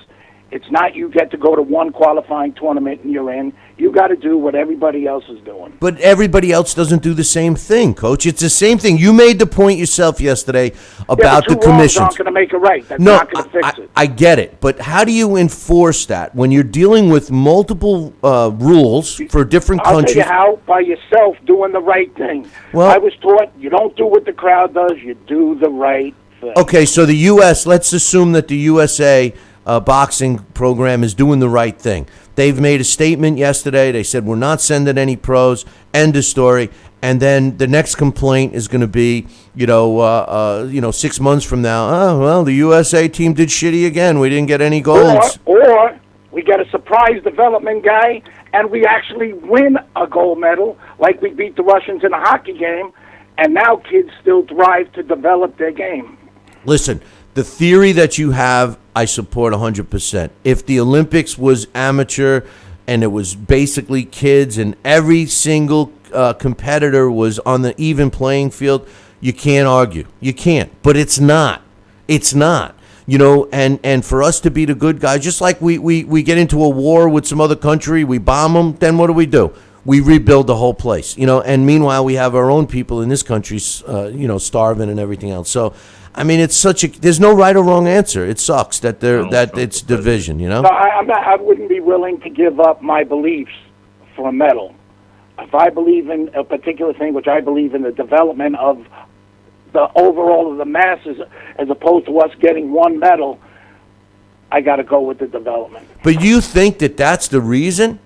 It's not you get to go to one qualifying tournament and you're in. You got to do what everybody else is doing. But everybody else doesn't do the same thing, Coach. It's the same thing. You made the point yourself yesterday about the commissions. Aren't going to make it right. That's not going to fix it. I get it. But how do you enforce that when you're dealing with multiple rules for different countries? I'll tell you how, by yourself doing the right thing. Well, I was taught you don't do what the crowd does, you do the right thing. Okay, so the U.S., let's assume that the USA boxing program is doing the right thing. They've made a statement yesterday. They said, we're not sending any pros. End of story. And then the next complaint is going to be, 6 months from now, oh, well, the USA team did shitty again. We didn't get any golds. Or we get a surprise development guy, and we actually win a gold medal, like we beat the Russians in a hockey game, and now kids still thrive to develop their game. Listen, the theory that you have, I support 100%. If the Olympics was amateur and it was basically kids and every single competitor was on the even playing field, you can't argue. You can't. But it's not. It's not. You know, and for us to be the good guys, just like we get into a war with some other country, we bomb them, then what do? We rebuild the whole place, you know, and meanwhile we have our own people in this country, you know, starving and everything else. So, I mean, it's there's no right or wrong answer. It sucks that it's division, you know? No, I wouldn't be willing to give up my beliefs for a medal. If I believe in a particular thing, which I believe in the development of the overall of the masses, as opposed to us getting one medal, I got to go with the development. But you think that that's the reason?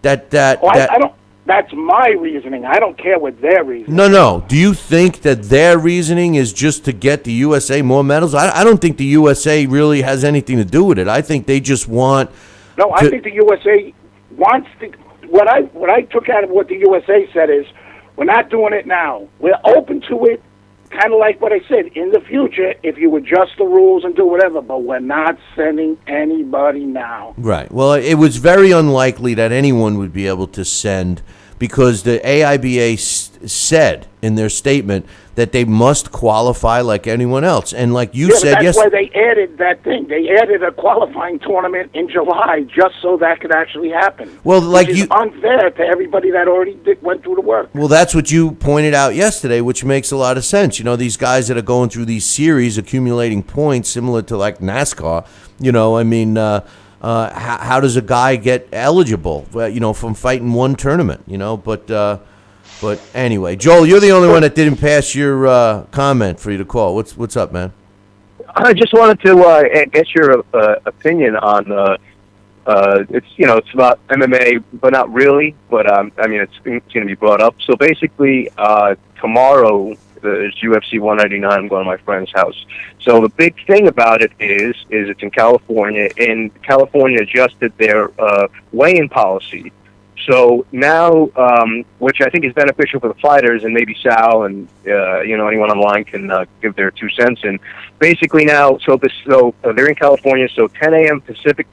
I don't. That's my reasoning. I don't care what their reasoning. No. Do you think that their reasoning is just to get the USA more medals? I don't think the USA really has anything to do with it. I think they just want. No, I think the USA wants to. What I took out of what the USA said is, we're not doing it now. We're open to it. Kind of like what I said, in the future, if you adjust the rules and do whatever, but we're not sending anybody now. Right. Well, it was very unlikely that anyone would be able to send, because the AIBA said in their statement that they must qualify like anyone else. And like you said, that's why they added that thing. They added a qualifying tournament in July just so that could actually happen. Well, like which is unfair to everybody that already went through the work. Well, that's what you pointed out yesterday, which makes a lot of sense. You know, these guys that are going through these series, accumulating points, similar to like NASCAR. You know, I mean, how does a guy get eligible? You know, from fighting one tournament. You know, but anyway, Joel, you're the only one that didn't pass your comment for you to call. What's up, man? I just wanted to get your opinion on it's about MMA, but not really. But I mean, it's going to be brought up. So basically, tomorrow there's UFC 199. I'm going to my friend's house. So the big thing about it is it's in California, and California adjusted their weigh-in policy. So now, which I think is beneficial for the fighters, and maybe Sal and anyone online can give their 2 cents. And basically now, they're in California. So 10 a.m. Pacific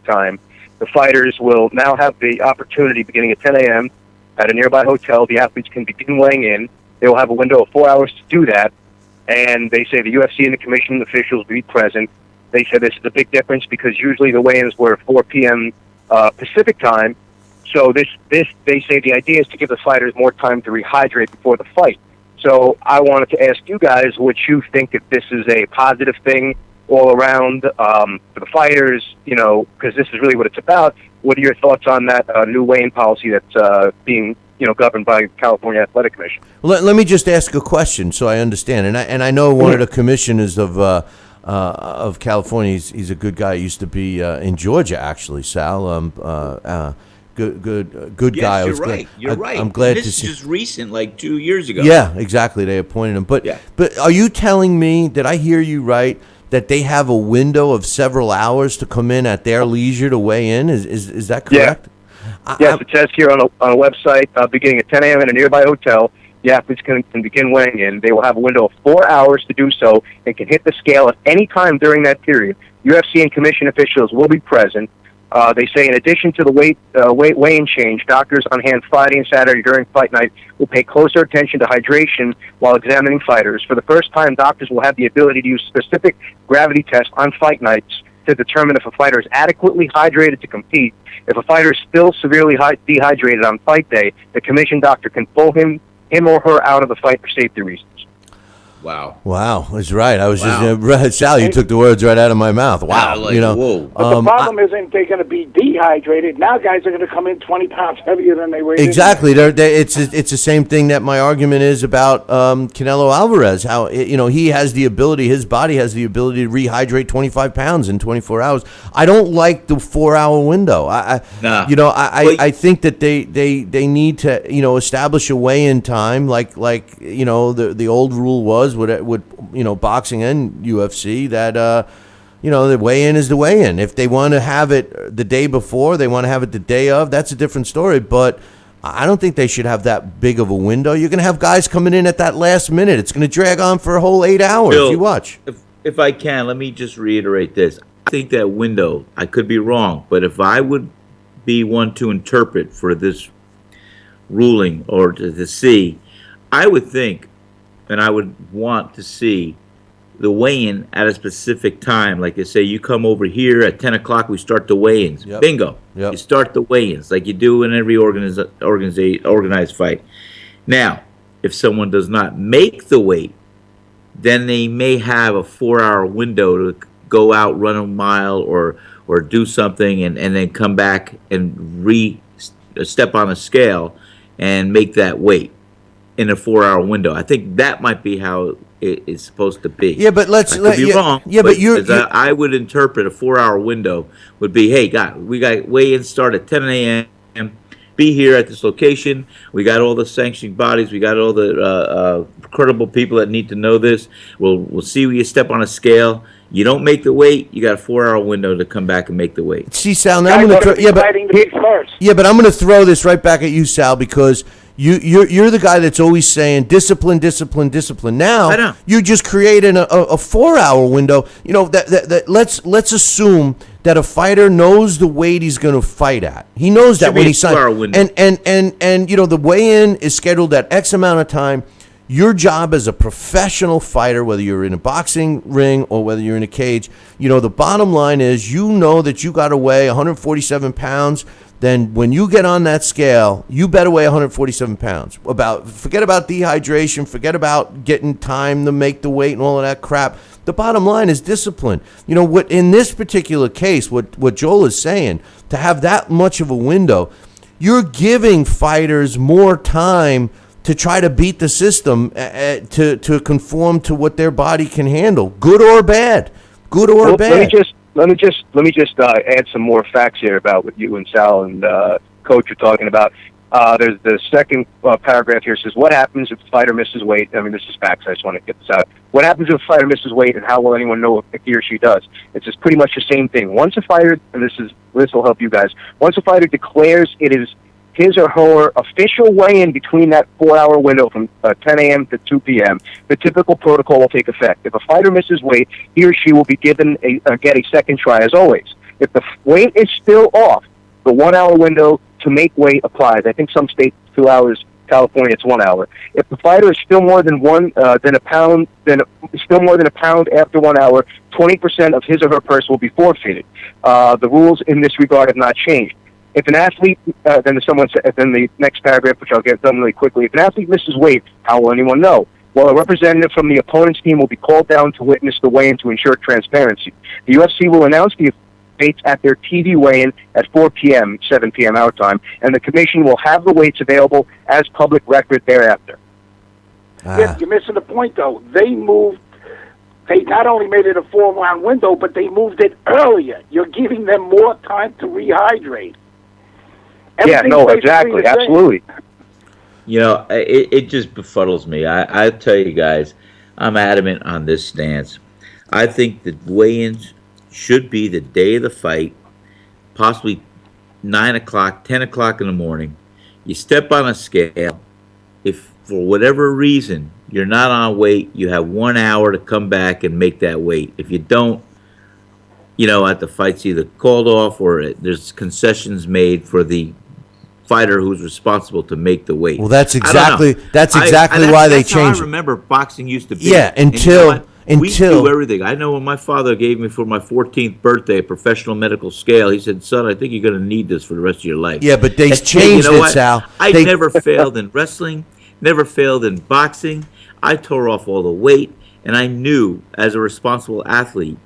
time, the fighters will now have the opportunity, beginning at 10 a.m. at a nearby hotel. The athletes can begin weighing in. They will have a window of 4 hours to do that. And they say the UFC and the commission officials will be present. They said this is a big difference because usually the weigh-ins were 4 p.m. Pacific time. So they say the idea is to give the fighters more time to rehydrate before the fight. So I wanted to ask you guys what you think, if this is a positive thing all around for the fighters, because this is really what it's about. What are your thoughts on that new weigh-in policy that's being governed by California Athletic Commission? Well, let me just ask a question so I understand. And I know one of the commissioners of California. He's a good guy. He used to be in Georgia, actually. Sal. Good guy. Yes, you're right. I'm glad this to see. This is just recent, like 2 years ago. Yeah, exactly. They appointed him. But are you telling me, did I hear you right, that they have a window of several hours to come in at their leisure to weigh in? Is that correct? Yeah. Yes, it says here on a website, beginning at 10 a.m. in a nearby hotel, the athletes can begin weighing in. They will have a window of 4 hours to do so and can hit the scale at any time during that period. UFC and commission officials will be present. They say in addition to the weigh-in change, doctors on hand Friday and Saturday during fight night will pay closer attention to hydration while examining fighters. For the first time, doctors will have the ability to use specific gravity tests on fight nights to determine if a fighter is adequately hydrated to compete. If a fighter is still severely dehydrated on fight day, the commission doctor can pull him or her out of the fight for safety reasons. Wow, that's right. I was just Sal. You took the words right out of my mouth. Wow, whoa. But the problem isn't they're going to be dehydrated. Now guys are going to come in 20 pounds heavier than they were. Exactly. It's the same thing that my argument is about Canelo Alvarez. How he has the ability, his body has the ability to rehydrate 25 pounds in 24 hours. I don't like the 4 hour window. I think that they need to establish a weigh-in time like the old rule was with boxing and UFC that the weigh-in is the weigh-in. If they want to have it the day before, they want to have it the day of, that's a different story. But I don't think they should have that big of a window. You're going to have guys coming in at that last minute. It's going to drag on for a whole 8 hours. Bill, you watch. If I can, let me just reiterate this. I think that window, I could be wrong, but if I would be one to interpret for this ruling or to see, I would think, and I would want to see the weigh-in at a specific time. Like they say, you come over here at 10 o'clock, we start the weigh-ins. Yep. Bingo. Yep. You start the weigh-ins like you do in every organized fight. Now, if someone does not make the weight, then they may have a 4-hour window to go out, run a mile, or do something, and then come back and step on a scale and make that weight in a 4-hour window. I think that might be how it's supposed to be. Yeah, but let's I could be wrong. Yeah, but I would interpret a 4-hour window would be, hey, we got weigh-ins start at 10 a.m. Be here at this location. We got all the sanctioning bodies. We got all the credible people that need to know this. We'll see where you step on a scale. You don't make the weight, you got a 4-hour window to come back and make the weight. See, Sal, now I'm going to but I'm going to throw this right back at you, Sal, because you're the guy that's always saying discipline, discipline, discipline. Now I know. you just created a 4-hour window. You know that let's assume that a fighter knows the weight he's going to fight at. He knows that when he signs. And you know the weigh-in is scheduled at X amount of time. Your job as a professional fighter, whether you're in a boxing ring or whether you're in a cage, you know, the bottom line is you know that you got to weigh 147 pounds. Then when you get on that scale, you better weigh 147 pounds. Forget about dehydration, forget about getting time to make the weight and all of that crap. The bottom line is discipline. You know, what in this particular case, what Joel is saying, to have that much of a window, you're giving fighters more time to try to beat the system, to conform to what their body can handle, good or bad. Bad. Let me just add some more facts here about what you and Sal and Coach are talking about. There's the second paragraph here says, what happens if the fighter misses weight? I mean, this is facts. I just want to get this out. What happens if a fighter misses weight, and how will anyone know if he or she does? It's just pretty much the same thing. Once a fighter, and this will help you guys. Once a fighter declares it is his or her official weigh-in between that 4-hour window from 10 a.m. to 2 p.m., the typical protocol will take effect. If a fighter misses weight, he or she will be get a second try, as always. If the weight is still off, the 1-hour window to make weight applies. I think some states 2 hours. California, it's 1 hour. If the fighter is still more than a pound after 1 hour, 20% of his or her purse will be forfeited. The rules in this regard have not changed. If an athlete, then the next paragraph, which I'll get done really quickly, if an athlete misses weight, how will anyone know? Well, a representative from the opponent's team will be called down to witness the weigh-in to ensure transparency. The UFC will announce the dates at their TV weigh-in at 4 p.m., 7 p.m. our time, and the commission will have the weights available as public record thereafter. Yeah, you're missing the point, though. They not only made it a 4-round window, but they moved it earlier. You're giving them more time to rehydrate. Exactly, absolutely. You know, it just befuddles me. I tell you guys, I'm adamant on this stance. I think that weigh-ins should be the day of the fight, possibly 9 o'clock, 10 o'clock in the morning. You step on a scale. If for whatever reason you're not on weight, you have 1 hour to come back and make that weight. If you don't, you know, at the fight's either called off or there's concessions made for the fighter who's responsible to make the weight. Well, that's exactly why they changed it. I remember boxing used to be. Yeah, until we do everything. I know when my father gave me for my 14th birthday a professional medical scale, he said, "Son, I think you're going to need this for the rest of your life." Yeah, but they changed it, Sal. I never failed in wrestling, never failed in boxing. I tore off all the weight, and I knew as a responsible athlete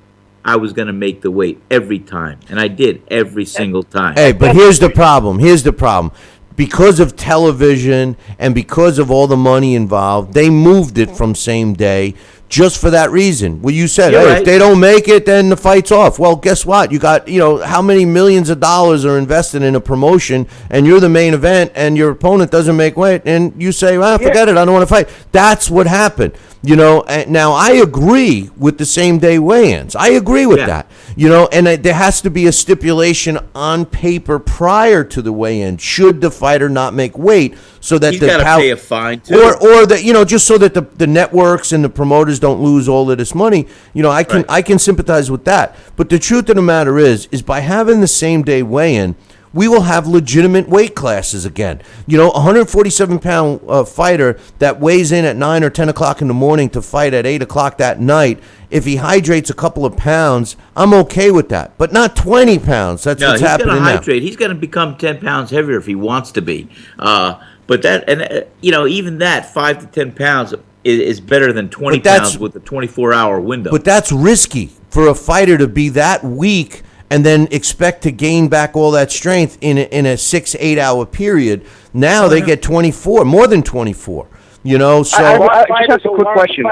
I was going to make the weight every time, and I did every single time. Hey, but here's the problem. Because of television and because of all the money involved, they moved it from same day just for that reason. Well, you said, right. If they don't make it, then the fight's off. Well, guess what? You got, how many millions of dollars are invested in a promotion, and you're the main event, and your opponent doesn't make weight, and you say, forget it, I don't want to fight. That's what happened. You know, and now I agree with the same day weigh-ins. I agree with that. You know, and there has to be a stipulation on paper prior to the weigh-in. Should the fighter not make weight, so that He's got to pay a fine too, or that, you know, just so that the networks and the promoters don't lose all of this money. You know, I can sympathize with that. But the truth of the matter is by having the same day weigh-in, we will have legitimate weight classes again. You know, a 147-pound fighter that weighs in at 9 or 10 o'clock in the morning to fight at 8 o'clock that night, if he hydrates a couple of pounds, I'm okay with that. But not 20 pounds. That's what's happening now. He's going to hydrate. He's going to become 10 pounds heavier if he wants to be. But that, and you know, even that 5 to 10 pounds is better than 20 pounds with a 24-hour window. But that's risky for a fighter to be that weak and then expect to gain back all that strength in a 6-8 hour period. Now they get 24, more than 24. You know, so I just have a quick question.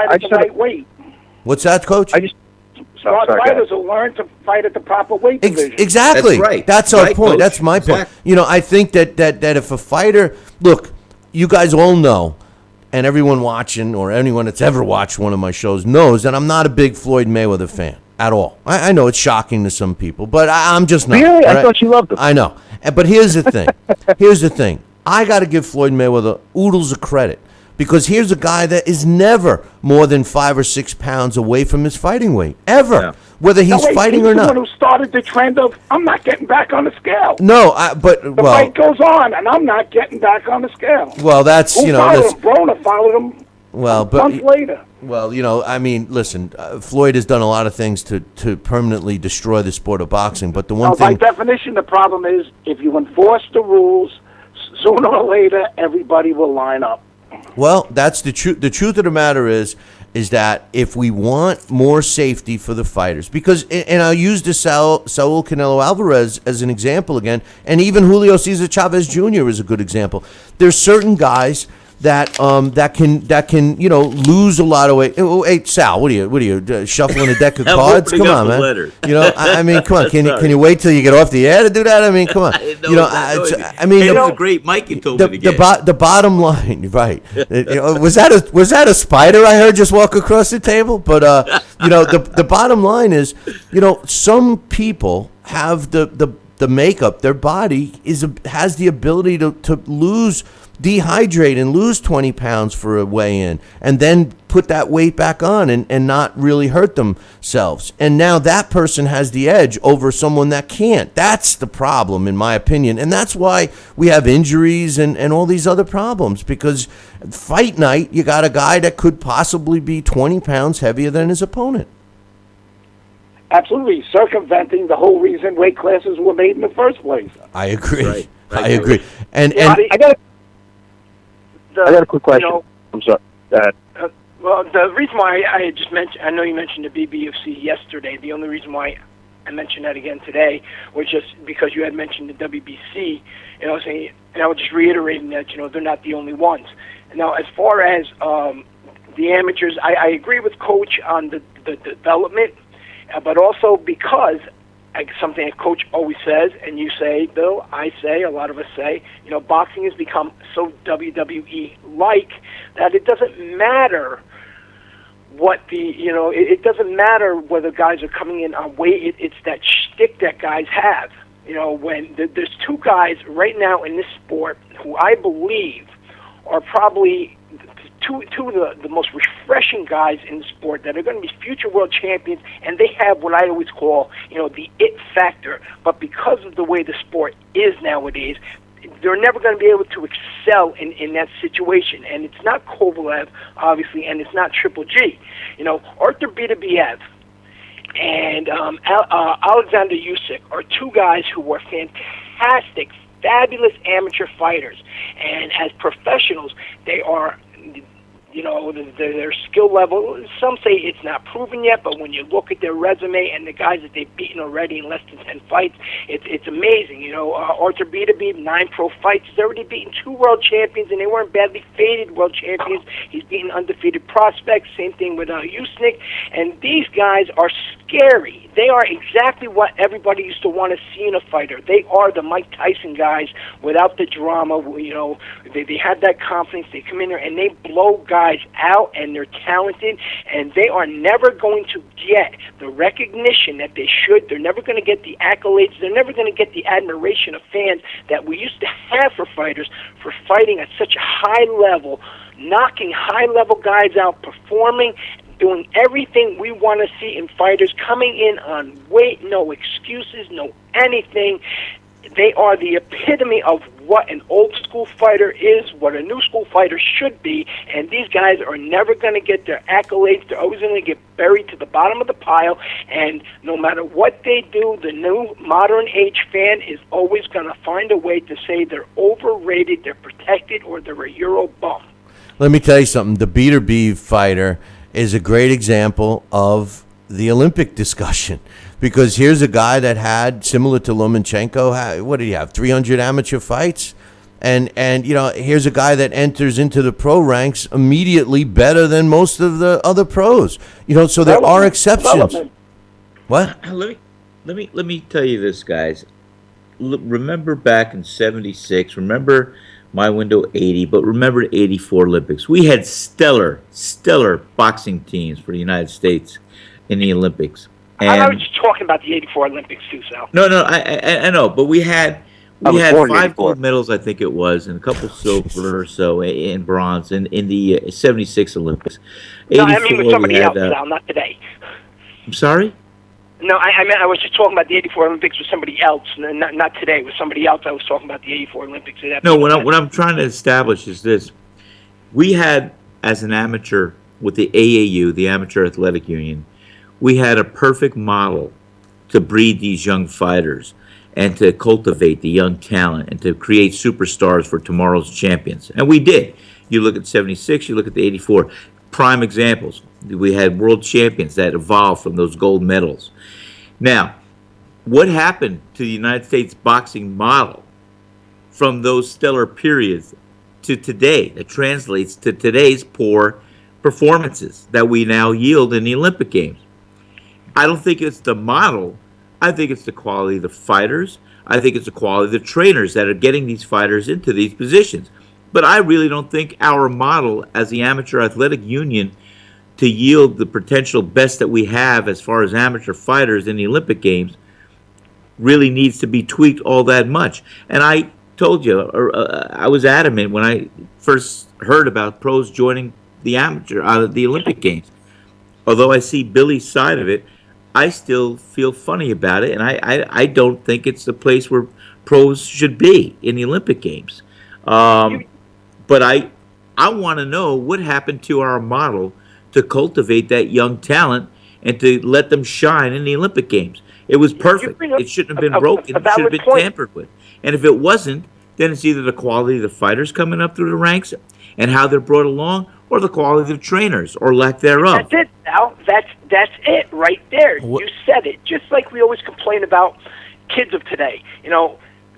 What's that, Coach? Fighters will learn to fight at the proper weight division. Exactly. That's right. That's our right, point. Coach. That's my point. Exactly. You know, I think that if a fighter, look, you guys all know, and everyone watching or anyone that's ever watched one of my shows knows that I'm not a big Floyd Mayweather fan at all. I know it's shocking to some people, but I'm just not. Really? Right? I thought you loved him. I know. But here's the thing. Here's the thing. I got to give Floyd Mayweather oodles of credit, because here's a guy that is never more than 5 or 6 pounds away from his fighting weight, ever, Yeah. whether he's fighting or not. He's the one who started the trend of, I'm not getting back on the scale. No, but The fight goes on, and I'm not getting back on the scale. well, that's, Who you know, followed that's, him? Broner followed him well, a month later. well, you know, I mean, listen, Floyd has done a lot of things to permanently destroy the sport of boxing, but the one By thing, definition, the problem is if you enforce the rules, sooner or later, everybody will line up. well, that's the truth. The truth of the matter is that if we want more safety for the fighters, because, and I'll use the Saul Canelo Alvarez as an example again, and even Julio Cesar Chavez Jr. is a good example. There's certain guys that can you know, lose a lot of weight. Oh, hey, Sal, what are you shuffling a deck of cards? Come on, man. Letters. You know, I mean, come on. Can you wait till you get off the air to do that? I mean, come on. You know, I mean, it was a great mic you told me to get. The bottom line, right? Was that a spider I heard just walk across the table? But you know, the bottom line is, you know, some people have the makeup. Their body has the ability to dehydrate and lose 20 pounds for a weigh-in, and then put that weight back on and not really hurt themselves. And now that person has the edge over someone that can't. That's the problem, in my opinion. And that's why we have injuries and all these other problems, because fight night, you got a guy that could possibly be 20 pounds heavier than his opponent. Absolutely, circumventing the whole reason weight classes were made in the first place. I agree. Right. I agree. And I got a quick question. You know, I'm sorry. Well, the reason why I just mentioned, I know you mentioned the BBFC yesterday. The only reason why I mentioned that again today was just because you had mentioned the WBC, and I was saying, and I was just reiterating that, you know, they're not the only ones. Now, as far as the amateurs, I agree with Coach on the development, but also because something that Coach always says, and you say, Bill, I say, a lot of us say, you know, boxing has become so WWE-like that it doesn't matter what it doesn't matter whether guys are coming in on weight. It's that shtick that guys have. You know, when there's two guys right now in this sport who I believe are probably two of the most refreshing guys in the sport that are going to be future world champions, and they have what I always call, you know, the it factor. But because of the way the sport is nowadays, they're never going to be able to excel in that situation. And it's not Kovalev, obviously, and it's not Triple G. You know, Arthur Beterbiev and Alexander Usyk are two guys who are fantastic, fabulous amateur fighters. And as professionals, they are, you know, their skill level, some say it's not proven yet, but when you look at their resume and the guys that they've beaten already in less than 10 fights, it's amazing. You know, Arthur Beterbiev, 9 pro fights, he's already beaten 2 world champions, and they weren't badly faded world champions. He's beaten undefeated prospects, same thing with Usyk, and these guys are scary. They are exactly what everybody used to want to see in a fighter. They are the Mike Tyson guys without the drama. You know, they have that confidence. They come in there and they blow guys out, and they're talented, and they are never going to get the recognition that they should. They're never going to get the accolades. They're never going to get the admiration of fans that we used to have for fighters for fighting at such a high level, knocking high-level guys out, performing, doing everything we want to see in fighters, coming in on weight, no excuses, no anything. They are the epitome of what an old-school fighter is, what a new-school fighter should be, and these guys are never going to get their accolades. They're always going to get buried to the bottom of the pile, and no matter what they do, the new modern-age fan is always going to find a way to say they're overrated, they're protected, or they're a Euro bum. Let me tell you something. The Beater fighter is a great example of the Olympic discussion, because here's a guy that had, similar to Lomachenko, what did he have, 300 amateur fights? And you know, here's a guy that enters into the pro ranks immediately better than most of the other pros. You know, so there are exceptions. What? Let me tell you this, guys. Remember back in '76. Remember my window 80, but remember the 84 Olympics. We had stellar boxing teams for the United States in the Olympics. And I was just talking about the '84 Olympics too, Sal. No, I know, but we had 5 gold medals, I think it was, and a couple silver or so in bronze in the '76 Olympics. No, I mean with somebody else, Sal, not today. I'm sorry? No, I meant I was just talking about the '84 Olympics with somebody else, not today. With somebody else, I was talking about the '84 Olympics. No, what I'm trying to establish is this: we had, as an amateur with the AAU, the Amateur Athletic Union, we had a perfect model to breed these young fighters and to cultivate the young talent and to create superstars for tomorrow's champions, and we did. You look at '76, you look at the '84. Prime examples. We had world champions that evolved from those gold medals. Now, what happened to the United States boxing model from those stellar periods to today that translates to today's poor performances that we now yield in the Olympic Games? I don't think it's the model. I think it's the quality of the fighters. I think it's the quality of the trainers that are getting these fighters into these positions. But I really don't think our model as the Amateur Athletic Union to yield the potential best that we have as far as amateur fighters in the Olympic Games really needs to be tweaked all that much. And I told you, I was adamant when I first heard about pros joining the the Olympic Games. Although I see Billy's side of it, I still feel funny about it, and I don't think it's the place where pros should be in the Olympic Games. But I want to know what happened to our model to cultivate that young talent and to let them shine in the Olympic Games. It was perfect. It shouldn't have been broken. It should have been tampered with. And if it wasn't, then it's either the quality of the fighters coming up through the ranks and how they're brought along, or the quality of the trainers, or lack thereof. That's it, Al. That's it right there. You said it. Just like we always complain about kids of today. You know,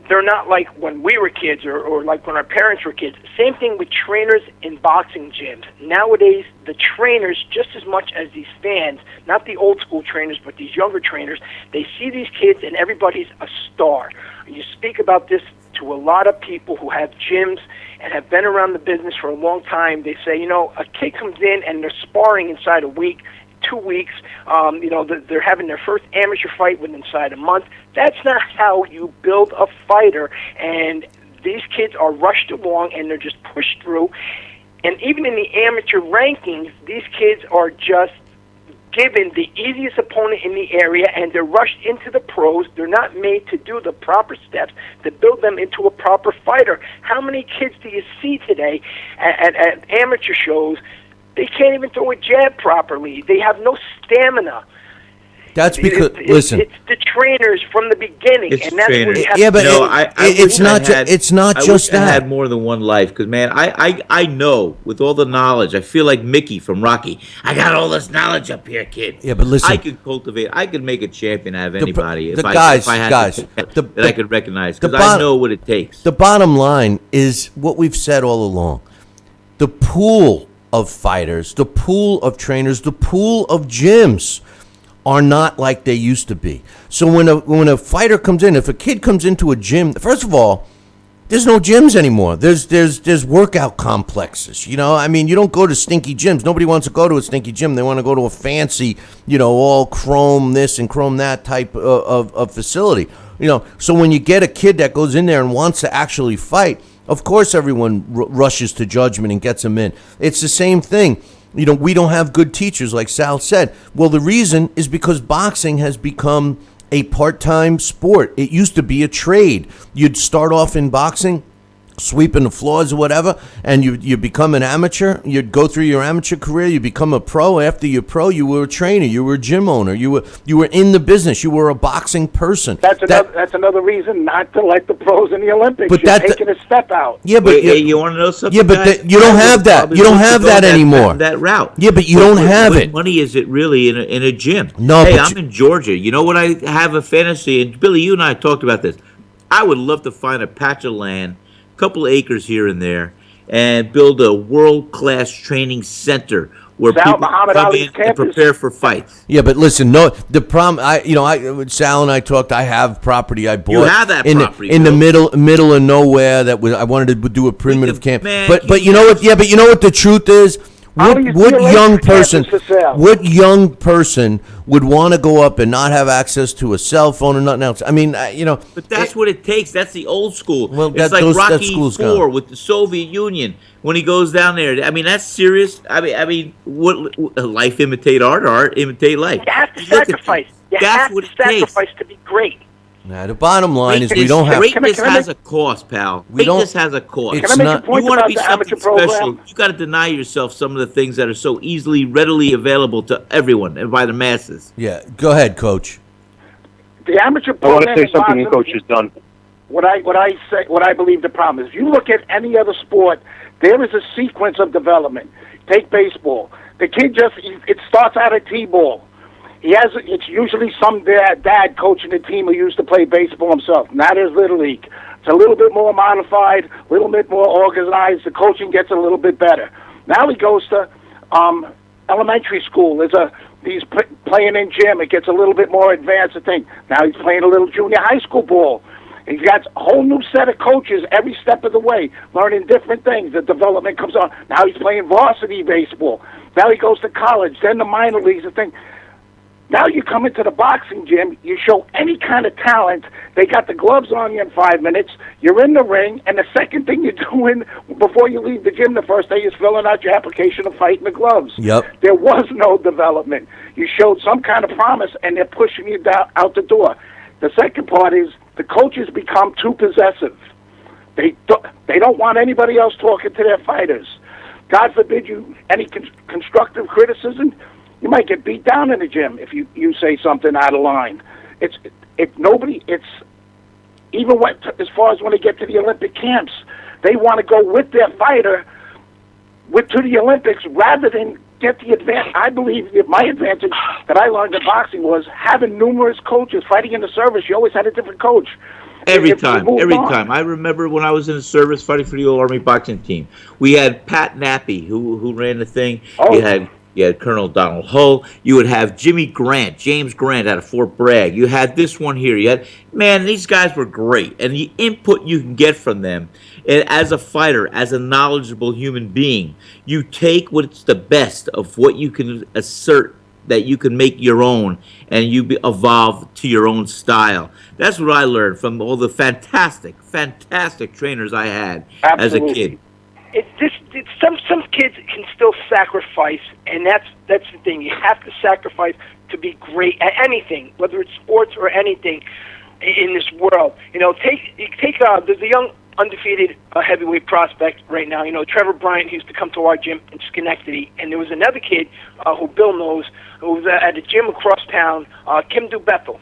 they're not like when we were kids or like when our parents were kids. Same thing with trainers in boxing gyms. Nowadays, the trainers, just as much as these fans, not the old school trainers, but these younger trainers, they see these kids and everybody's a star. You speak about this to a lot of people who have gyms and have been around the business for a long time. They say, you know, a kid comes in and they're sparring inside a week, 2 weeks. You know, they're having their first amateur fight within inside a month. That's not how you build a fighter. And these kids are rushed along and they're just pushed through. And even in the amateur rankings, these kids are just given the easiest opponent in the area, and they're rushed into the pros. They're not made to do the proper steps to build them into a proper fighter. How many kids do you see today at amateur shows? They can't even throw a jab properly. They have no stamina. That's because listen. It's the trainers from the beginning, and that's trainers. what you have. Yeah, but You know, it's not just I that. had more than one life, because man, I know with all the knowledge, I feel like Mickey from Rocky. I got all this knowledge up here, kid. Yeah, but listen, I could cultivate. I could make a champion out of anybody if I had that I could recognize, because I know what it takes. The bottom line is what we've said all along: the pool of fighters, the pool of trainers, the pool of gyms are not like they used to be. So when a fighter comes in, if a kid comes into a gym, first of all, there's no gyms anymore. There's workout complexes. You know, I mean, you don't go to stinky gyms. Nobody wants to go to a stinky gym. They want to go to a fancy, all chrome this and chrome that type of facility. So when you get a kid that goes in there and wants to actually fight, of course everyone rushes to judgment and gets him in. It's the same thing. We don't have good teachers, like Sal said. Well, the reason is because boxing has become a part-time sport. It used to be a trade. You'd start off in boxing, sweeping the floors or whatever, and you become an amateur. You'd go through your amateur career. You become a pro. After you're pro, you were a trainer. You were a gym owner. You were in the business. You were a boxing person. That's another reason not to like the pros in the Olympics. But you're taking a step out. Yeah, but you want to know something? Yeah, but you don't have that. You don't have that anymore. That route. Yeah, but you don't have it. What money is it really in a gym? No. Hey, I'm in Georgia. You know what? I have a fantasy, and Billy, you and I talked about this. I would love to find a patch of land, couple of acres here and there, and build a world-class training center where people come in and prepare for fights. Yeah, but listen, the problem. Sal and I talked. I have property I bought. You have that property in the middle of nowhere. I wanted to do a primitive camp. Man, but you know what? Yeah, but you know what the truth is. What young person would want to go up and not have access to a cell phone or nothing else? I mean, But that's what it takes. That's the old school. Well, it's like Rocky IV with the Soviet Union when he goes down there. I mean, that's serious. I mean, what life imitate art, art imitate life. You have to sacrifice. You have to sacrifice to be great. Now, the bottom line is we don't have... Greatness has a cost, pal. Greatness has a cost. Can I make a point you want to be about the something amateur special, program? you got to deny yourself some of the things that are so easily, readily available to everyone and by the masses. Yeah, go ahead, Coach. The amateur I want program to say something the coach has done. What I believe the problem is. You look at any other sport, there is a sequence of development. Take baseball. The kid it starts out at T-ball. It's usually some dad coaching the team who used to play baseball himself. Not as Little League. It's a little bit more modified, a little bit more organized. The coaching gets a little bit better. Now he goes to elementary school. He's playing in gym. It gets a little bit more advanced. Now he's playing a little junior high school ball. He's got a whole new set of coaches every step of the way, learning different things. The development comes on. Now he's playing varsity baseball. Now he goes to college, then the minor leagues. Now you come into the boxing gym, you show any kind of talent, they got the gloves on you in 5 minutes, you're in the ring, and the second thing you're doing before you leave the gym the first day is filling out your application of fighting the gloves. Yep. There was no development. You showed some kind of promise, and they're pushing you out the door. The second part is the coaches become too possessive. They don't want anybody else talking to their fighters. God forbid any constructive criticism. You might get beat down in the gym if you say something out of line. It's even as far as when they get to the Olympic camps, they want to go with their fighter to the Olympics rather than get the advantage. I believe that my advantage that I learned in boxing was having numerous coaches. Fighting in the service, you always had a different coach. Every time. I remember when I was in the service fighting for the old Army boxing team. We had Pat Nappy, who ran the thing. Oh. You had Colonel Donald Hull. You would have James Grant out of Fort Bragg. You had this one here. These guys were great. And the input you can get from them as a fighter, as a knowledgeable human being, you take what's the best of what you can assert that you can make your own and you evolve to your own style. That's what I learned from all the fantastic trainers I had as a kid. Some kids can still sacrifice, and that's the thing. You have to sacrifice to be great at anything, whether it's sports or anything in this world. Take the young undefeated heavyweight prospect right now. Trevor Bryant, who used to come to our gym in Schenectady, and there was another kid who Bill knows who was at a gym across town, Kim Du-Bethel.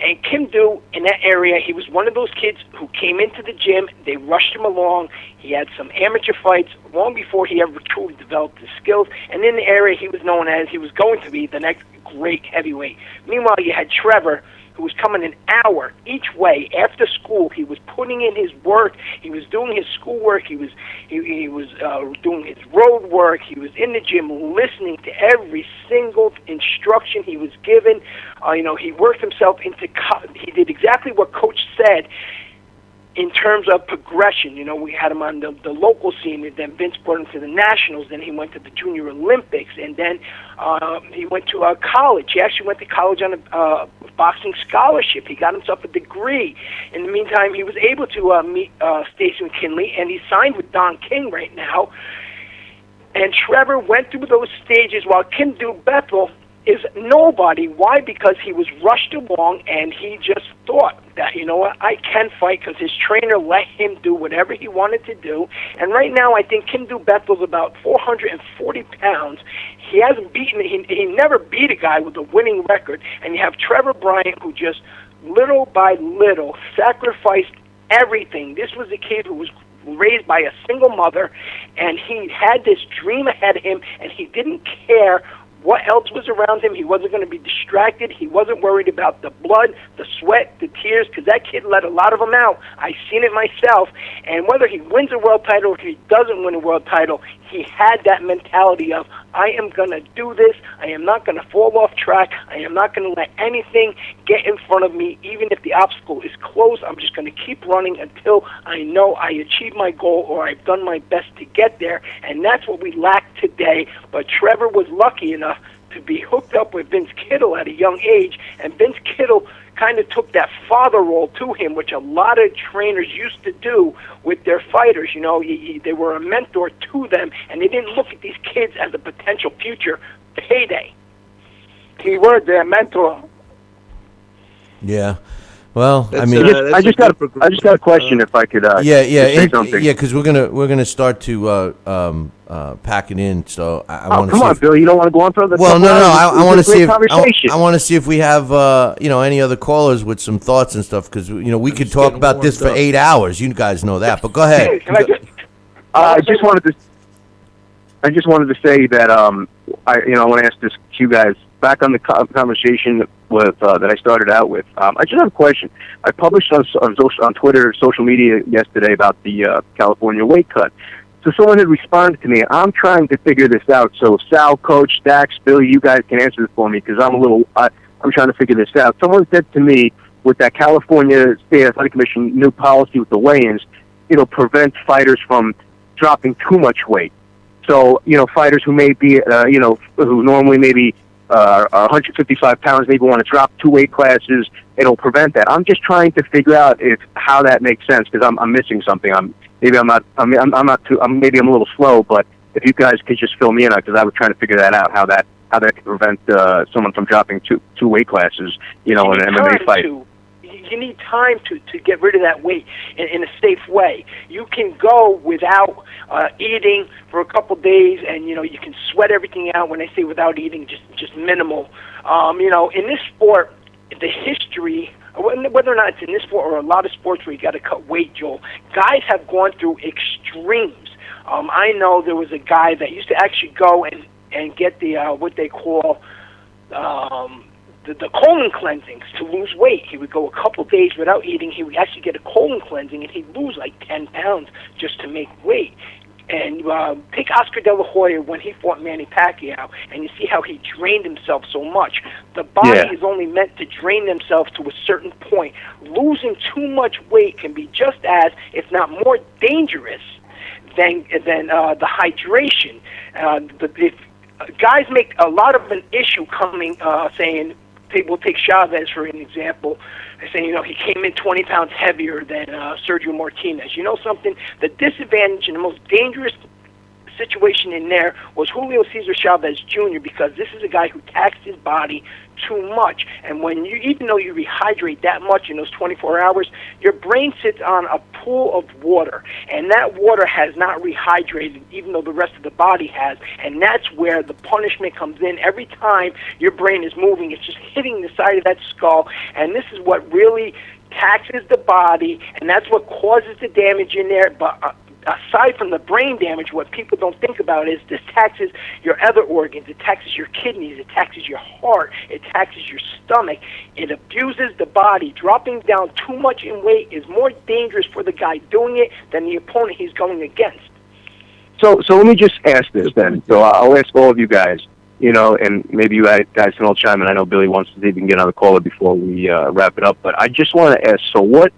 And Kim Du, in that area, he was one of those kids who came into the gym. They rushed him along. He had some amateur fights long before he ever truly developed his skills. And in the area, he was known as he was going to be the next great heavyweight. Meanwhile, you had Trevor, who was coming an hour each way after school. He was putting in his work. He was doing his schoolwork. He was doing his road work. He was in the gym listening to every single instruction he was given. He worked himself he did exactly what Coach said. In terms of progression, we had him on the local scene, and then Vince brought him to the Nationals, then he went to the Junior Olympics, and then he went to college. He actually went to college on a boxing scholarship. He got himself a degree. In the meantime, he was able to meet Stacey McKinley, and he's signed with Don King right now. And Trevor went through those stages while Kindu Bethel is nobody. Why? Because he was rushed along, and he just thought that, I can fight, because his trainer let him do whatever he wanted to do. And right now, I think Kindu Bethel's about 440 pounds. He hasn't beaten, he never beat a guy with a winning record. And you have Trevor Bryant, who just little by little sacrificed everything. This was a kid who was raised by a single mother, and he had this dream ahead of him, and he didn't care what else was around him. He wasn't going to be distracted. He wasn't worried about the blood, the sweat, the tears, because that kid let a lot of them out. I've seen it myself. And whether he wins a world title or he doesn't win a world title, he had that mentality of, I am going to do this. I am not going to fall off track. I am not going to let anything get in front of me. Even if the obstacle is close, I'm just going to keep running until I know I achieve my goal or I've done my best to get there. And that's what we lack today. But Trevor was lucky enough to be hooked up with Vince Kittle at a young age, and Vince Kittle kind of took that father role to him, which a lot of trainers used to do with their fighters. They were a mentor to them, and they didn't look at these kids as a potential future payday. Keyword there, mentor. Yeah. Well, I just got a question, if I could. Say something. Yeah, because we're gonna start to pack it in. So I want to. Come on, Bill. You don't want to go on further? Well, no. I want to see if I want to see if we have any other callers with some thoughts and stuff, because we could talk about this for 8 hours. You guys know that, but go ahead. I just wanted to say that I want to ask this to you guys. Back on the conversation with that I started out with, I just have a question. I published on Twitter, social media yesterday about the California weight cut. So someone had responded to me. I'm trying to figure this out. So Sal, Coach, Dax, Billy, you guys can answer this for me, because I'm trying to figure this out. Someone said to me, with that California State Athletic Commission new policy with the weigh-ins, it'll prevent fighters from dropping too much weight. So fighters who may be who normally maybe 155 pounds, maybe want to drop 2 weight classes. It'll prevent that. I'm just trying to figure out how that makes sense, because I'm missing something. Maybe I'm a little slow, but if you guys could just fill me in on, because I was trying to figure that out, how that could prevent someone from dropping two weight classes, in an MMA fight. You need time to get rid of that weight in a safe way. You can go without eating for a couple days, and you can sweat everything out. When I say without eating, just minimal. In this sport, the history, whether or not it's in this sport or a lot of sports where you got to cut weight, Joel, guys have gone through extremes. I know there was a guy that used to actually go and get the what they call the colon cleansings to lose weight. He would go a couple days without eating. He would actually get a colon cleansing, and he'd lose like 10 pounds just to make weight. And take Oscar De La Hoya when he fought Manny Pacquiao, and you see how he drained himself so much. The body is only meant to drain themselves to a certain point. Losing too much weight can be just as, if not more dangerous than the hydration. If guys make a lot of an issue coming, saying, we'll take Chavez for an example, saying, he came in 20 pounds heavier than Sergio Martinez. You know something? The disadvantage and the most dangerous situation in there was Julio Cesar Chavez Jr., because this is a guy who taxed his body too much. And even though you rehydrate that much in those 24 hours, your brain sits on a pool of water, and that water has not rehydrated, even though the rest of the body has. And that's where the punishment comes in. Every time your brain is moving, it's just hitting the side of that skull, and this is what really taxes the body, and that's what causes the damage in there. But aside from the brain damage, what people don't think about is this taxes your other organs. It taxes your kidneys. It taxes your heart. It taxes your stomach. It abuses the body. Dropping down too much in weight is more dangerous for the guy doing it than the opponent he's going against. So let me just ask this then. So I'll ask all of you guys, and maybe you guys can all chime in. I know Billy wants to see if he can get on the caller before we wrap it up, but I just want to ask, so what,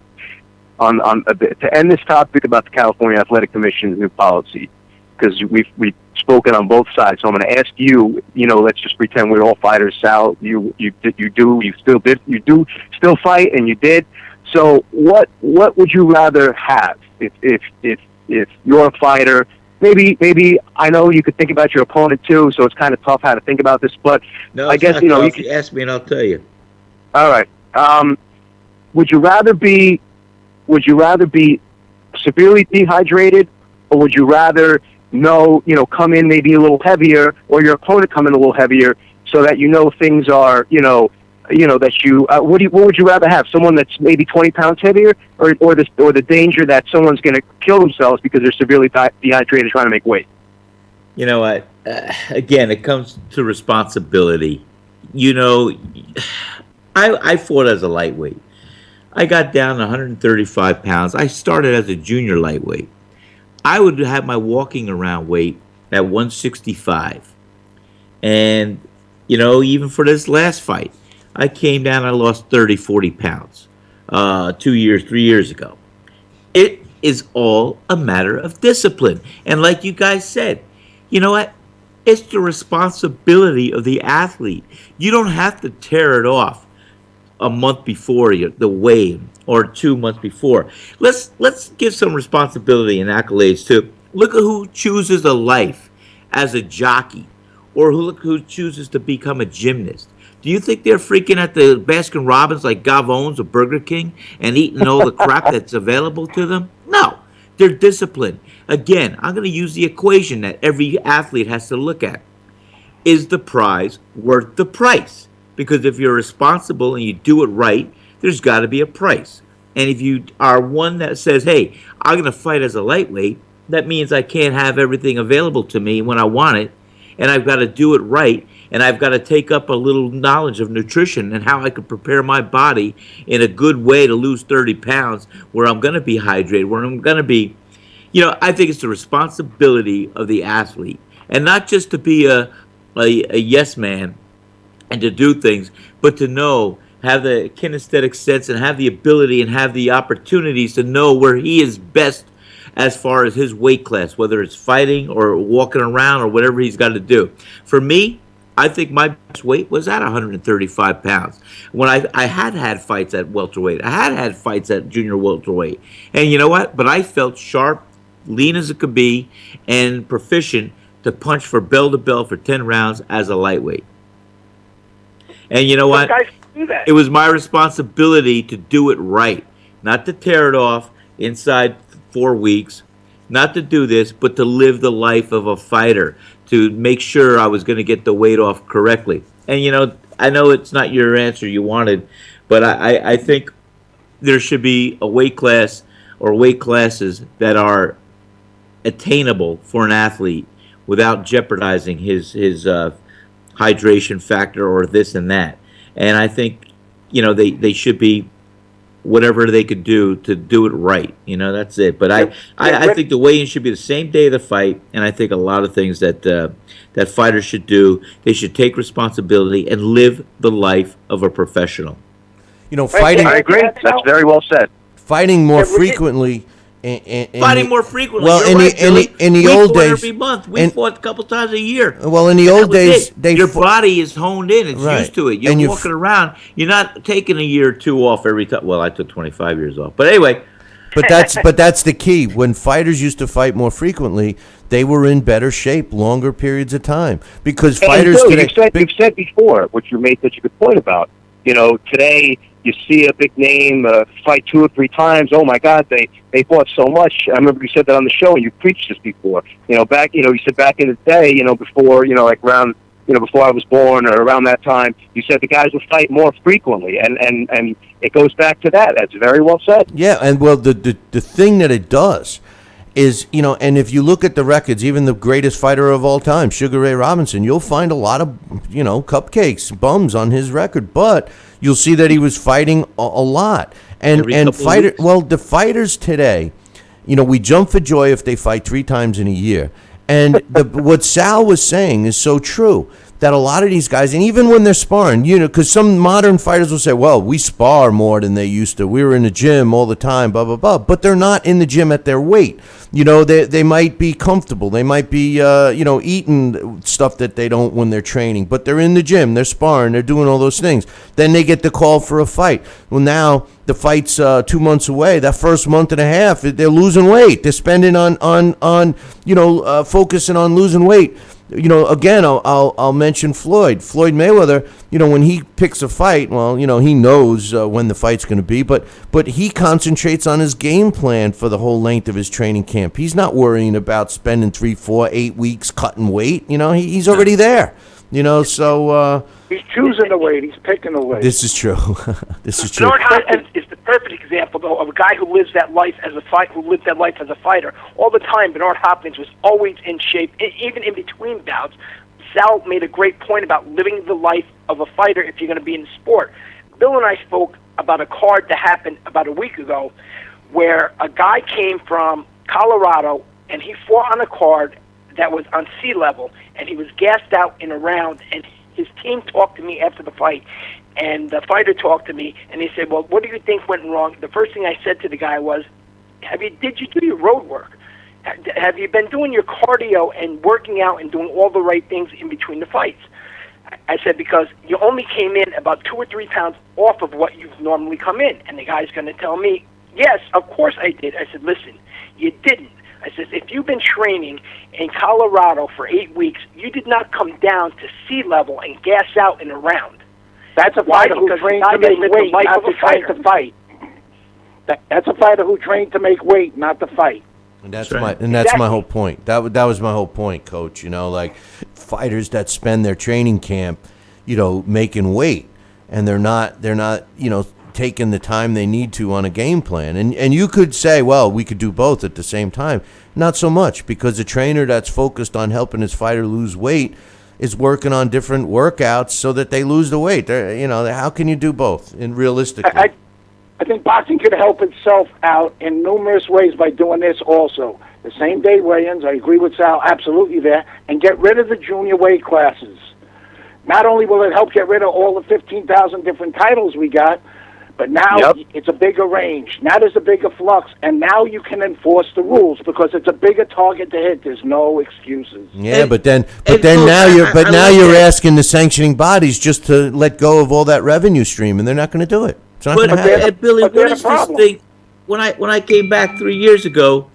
to end this topic about the California Athletic Commission's new policy, because we've spoken on both sides. So I'm going to ask you. Let's just pretend we're all fighters. Sal, you do still fight, and you did. So what would you rather have if you're a fighter? Maybe I know you could think about your opponent too. So it's kind of tough how to think about this, but No, I guess you can ask me and I'll tell you. All right. Would you rather be severely dehydrated, or would you rather come in maybe a little heavier, or your opponent come in a little heavier, so that things are that you what would you rather have? Someone that's maybe 20 pounds heavier, or the danger that someone's going to kill themselves because they're severely dehydrated trying to make weight? You know what? Again, it comes to responsibility. I fought as a lightweight. I got down to 135 pounds. I started as a junior lightweight. I would have my walking around weight at 165. And, even for this last fight, I came down, I lost 30, 40 pounds 3 years ago. It is all a matter of discipline. And like you guys said, you know what? It's the responsibility of the athlete. You don't have to tear it off a month before the weigh or 2 months before. Let's give some responsibility and accolades to. Look at who chooses a life as a jockey, or look who chooses to become a gymnast. Do you think they're freaking at the Baskin Robbins like Gavones or Burger King and eating all the crap that's available to them? No, they're disciplined. Again, I'm going to use the equation that every athlete has to look at. Is the prize worth the price? Because if you're responsible and you do it right, there's got to be a price. And if you are one that says, hey, I'm going to fight as a lightweight, that means I can't have everything available to me when I want it, and I've got to do it right, and I've got to take up a little knowledge of nutrition and how I could prepare my body in a good way to lose 30 pounds where I'm going to be hydrated, where I'm going to be, I think it's the responsibility of the athlete, and not just to be a yes man and to do things, but to have the kinesthetic sense and have the ability and have the opportunities to know where he is best as far as his weight class, whether it's fighting or walking around or whatever he's got to do. For me, I think my best weight was at 135 pounds. When I had fights at welterweight. I had fights at junior welterweight. And you know what? But I felt sharp, lean as it could be, and proficient to punch for bell to bell for 10 rounds as a lightweight. And you know what? Guys do that. It was my responsibility to do it right, not to tear it off inside 4 weeks, not to do this, but to live the life of a fighter, to make sure I was going to get the weight off correctly. And, I know it's not your answer you wanted, but I think there should be a weight class or weight classes that are attainable for an athlete without jeopardizing his hydration factor or this and that. And I think, they should be whatever they could do to do it right. That's it. But I think the weigh-in should be the same day of the fight, and I think a lot of things that fighters should do, they should take responsibility and live the life of a professional. Fighting. I agree. That's very well said. Fighting more frequently. Fighting more frequently. Well, in the we old fought days, every month. We fought a couple times a year. Well, in the old days, your body is honed in. It's Right. used to it. You're walking around. You're not taking a year or two off every time. Well, I took 25 years off. But anyway. But that's the key. When fighters used to fight more frequently, they were in better shape longer periods of time. Because fighters Bill, today, you've said before, which you made such a good point about. Today you see a big name fight 2 or 3 times. Oh my God, they fought so much. I remember you said that on the show, and you preached this before. You said back in the day, before, like around, before I was born or around that time, you said the guys would fight more frequently, and it goes back to that. That's very well said. yeah, and well, the thing that it does is, and if you look at the records, even the greatest fighter of all time, Sugar Ray Robinson, you'll find a lot of, cupcakes, bums on his record, but you'll see that he was fighting a lot. And the fighters today, we jump for joy if they fight 3 times in a year. And what Sal was saying is so true, that a lot of these guys, and even when they're sparring, because some modern fighters will say, well, we spar more than they used to. We were in the gym all the time, blah, blah, blah. But they're not in the gym at their weight. They might be comfortable. They might be, eating stuff that they don't when they're training. But they're in the gym. They're sparring. They're doing all those things. Then they get the call for a fight. Well, now the fight's 2 months away. That first month and a half, they're losing weight. They're spending on focusing on losing weight. Again, I'll mention Floyd Mayweather. When he picks a fight, well, he knows when the fight's going to be, but he concentrates on his game plan for the whole length of his training camp. He's not worrying about spending 3, 4, 8 weeks cutting weight. He's already there. So he's choosing the weight. He's picking the weight. This is true. This is true. Bernard Hopkins is the perfect example, though, of a guy who lives that life as a fighter all the time. Bernard Hopkins was always in shape, even in between bouts. Sal made a great point about living the life of a fighter if you're going to be in the sport. Bill and I spoke about a card that happened about a week ago, where a guy came from Colorado and he fought on a card that was on sea level, and he was gassed out in a round, and his team talked to me after the fight, and the fighter talked to me, and he said, well, what do you think went wrong? The first thing I said to the guy was, did you do your road work? Have you been doing your cardio and working out and doing all the right things in between the fights? I said, because you only came in about 2 or 3 pounds off of what you've normally come in. And the guy's going to tell me, yes, of course I did. I said, listen, you didn't. I said, if you've been training in Colorado for 8 weeks, you did not come down to sea level and gas out in a round. That's a fighter who trained to make weight, not to fight to fight. That's a fighter who trained to make weight, not to fight. And that's my whole point. That was my whole point, Coach. Like fighters that spend their training camp, making weight, and they're not, taking the time they need to on a game plan. And you could say, well, we could do both at the same time. Not so much, because a trainer that's focused on helping his fighter lose weight is working on different workouts so that they lose the weight. How can you do both? And realistically, I think boxing could help itself out in numerous ways by doing this also. The same day weigh-ins, I agree with Sal, absolutely there, and get rid of the junior weight classes. Not only will it help get rid of all the 15,000 different titles we got, but now it's a bigger range. Now there's a bigger flux, and now you can enforce the rules because it's a bigger target to hit. There's no excuses. Yeah, but now you're asking the sanctioning bodies just to let go of all that revenue stream, and they're not going to do it. Billy, what is this thing? When I came back 3 years ago,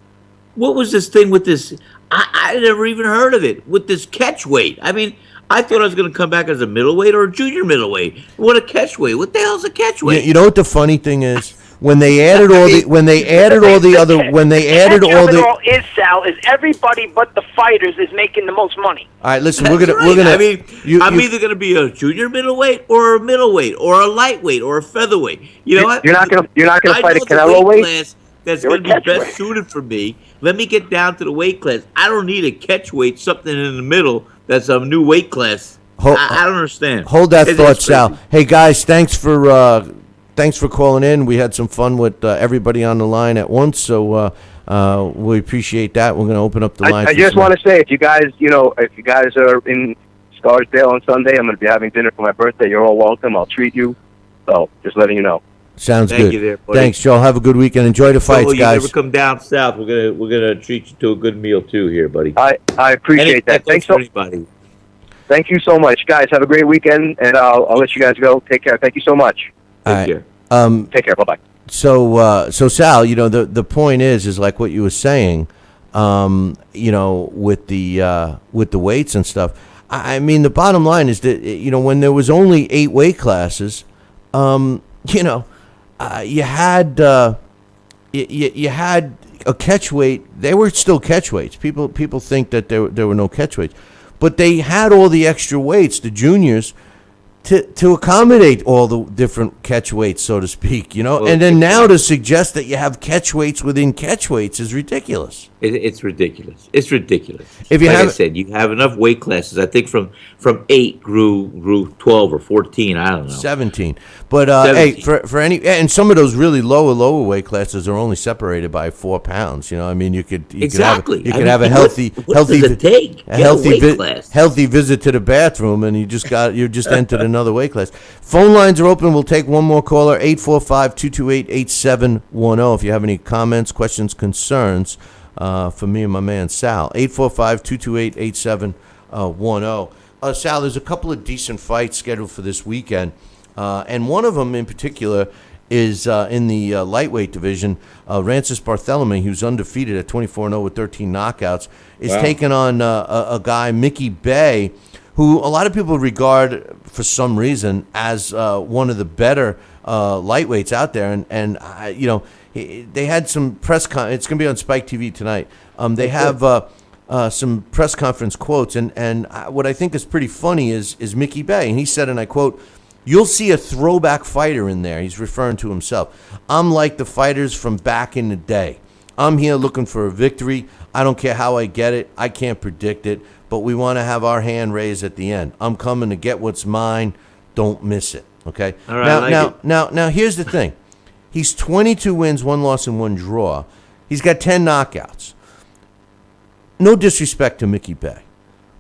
what was this thing with this? I never even heard of it, with this catch weight. I thought I was going to come back as a middleweight or a junior middleweight. What a catch weight! What the hell's a catch weight? You know what the funny thing is? When they added all the is Sal is everybody but the fighters is making the most money. All right, listen, we're gonna. I'm either gonna be a junior middleweight or a middleweight or a lightweight or a featherweight. You know what? You're not gonna fight a Canelo weight class that's gonna be best suited for me. Let me get down to the weight class. I don't need a catch weight, something in the middle that's a new weight class. I don't understand. Hold that thought, Sal. Hey guys, thanks for calling in. We had some fun with everybody on the line at once, so we appreciate that. We're going to open up the line. I just want to say, if you guys are in Scarsdale on Sunday, I'm going to be having dinner for my birthday. You're all welcome. I'll treat you. So, just letting you know. Sounds Thank good. You there, buddy. Thanks, Joe. Have a good weekend. Enjoy the fights, you guys. Never come down south. We're gonna treat you to a good meal too here, buddy. I appreciate that. Thanks so much. Thank you so much, guys. Have a great weekend, and I'll let you guys go. Take care. Thank you so much. Take care. Take care. Bye bye. So Sal, the point is like what you were saying, with the weights and stuff. I mean, the bottom line is that when there was only 8 weight classes, you had a catch weight. They were still catch weights. People think that there were no catch weights, but they had all the extra weights. The juniors to accommodate all the different catch weights, so to speak, Well, and then now to suggest that you have catch weights within catch weights is ridiculous. It's ridiculous. It's ridiculous. If you like have- I said, you have enough weight classes. I think from 8 grew 12 or 14. I don't know. 17. But 17. hey, for any, and some of those really lower weight classes are only separated by 4 pounds. You mean you could Exactly. you I could mean, have a what healthy does it take? a Get healthy a weight class. healthy visit to the bathroom, and you just entered another weight class. Phone lines are open. We'll take one more caller, 845-228-8710. If you have any comments, questions, concerns for me and my man Sal, 845-228-8710. Sal, there's a couple of decent fights scheduled for this weekend, and one of them in particular is in the lightweight division. Rancis Barthélemy, who's undefeated at 24-0 with 13 knockouts, is taking on a guy, Mickey Bay, who a lot of people regard for some reason as one of the better lightweights out there. And they had some press it's going to be on Spike TV tonight. They have some press conference quotes, and what I think is pretty funny is Mickey Bay, and he said, and I quote, "You'll see a throwback fighter in there." He's referring to himself. "I'm like the fighters from back in the day. I'm here looking for a victory. I don't care how I get it. I can't predict it, but we want to have our hand raised at the end. I'm coming to get what's mine. Don't miss it." Okay. All right, Now, here's the thing. He's 22 wins, 1 loss, and 1 draw. He's got 10 knockouts. No disrespect to Mickey Bay,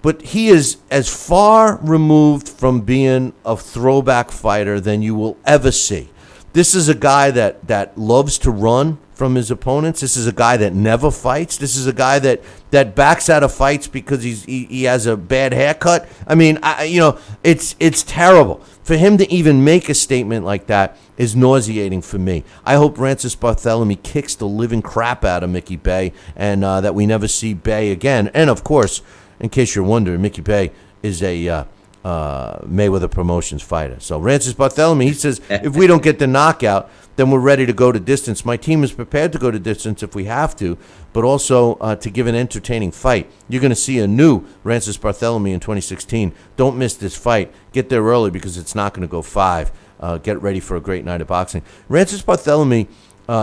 but he is as far removed from being a throwback fighter than you will ever see. This is a guy that loves to run from his opponents. This is a guy that never fights. This is a guy that backs out of fights because he has a bad haircut. I mean, it's terrible. For him to even make a statement like that is nauseating for me. I hope Rancis Barthélemy kicks the living crap out of Mickey Bay, and that we never see Bay again. And of course, in case you're wondering, Mickey Bay is a Mayweather Promotions fighter. So Rancis Barthélemy, he says, if we don't get the knockout, then we're ready to go to distance. My team is prepared to go to distance if we have to, but also to give an entertaining fight. You're going to see a new Rancis Barthélemy in 2016. Don't miss this fight. Get there early because it's not going to go 5. Get ready for a great night of boxing. Rancis Barthélemy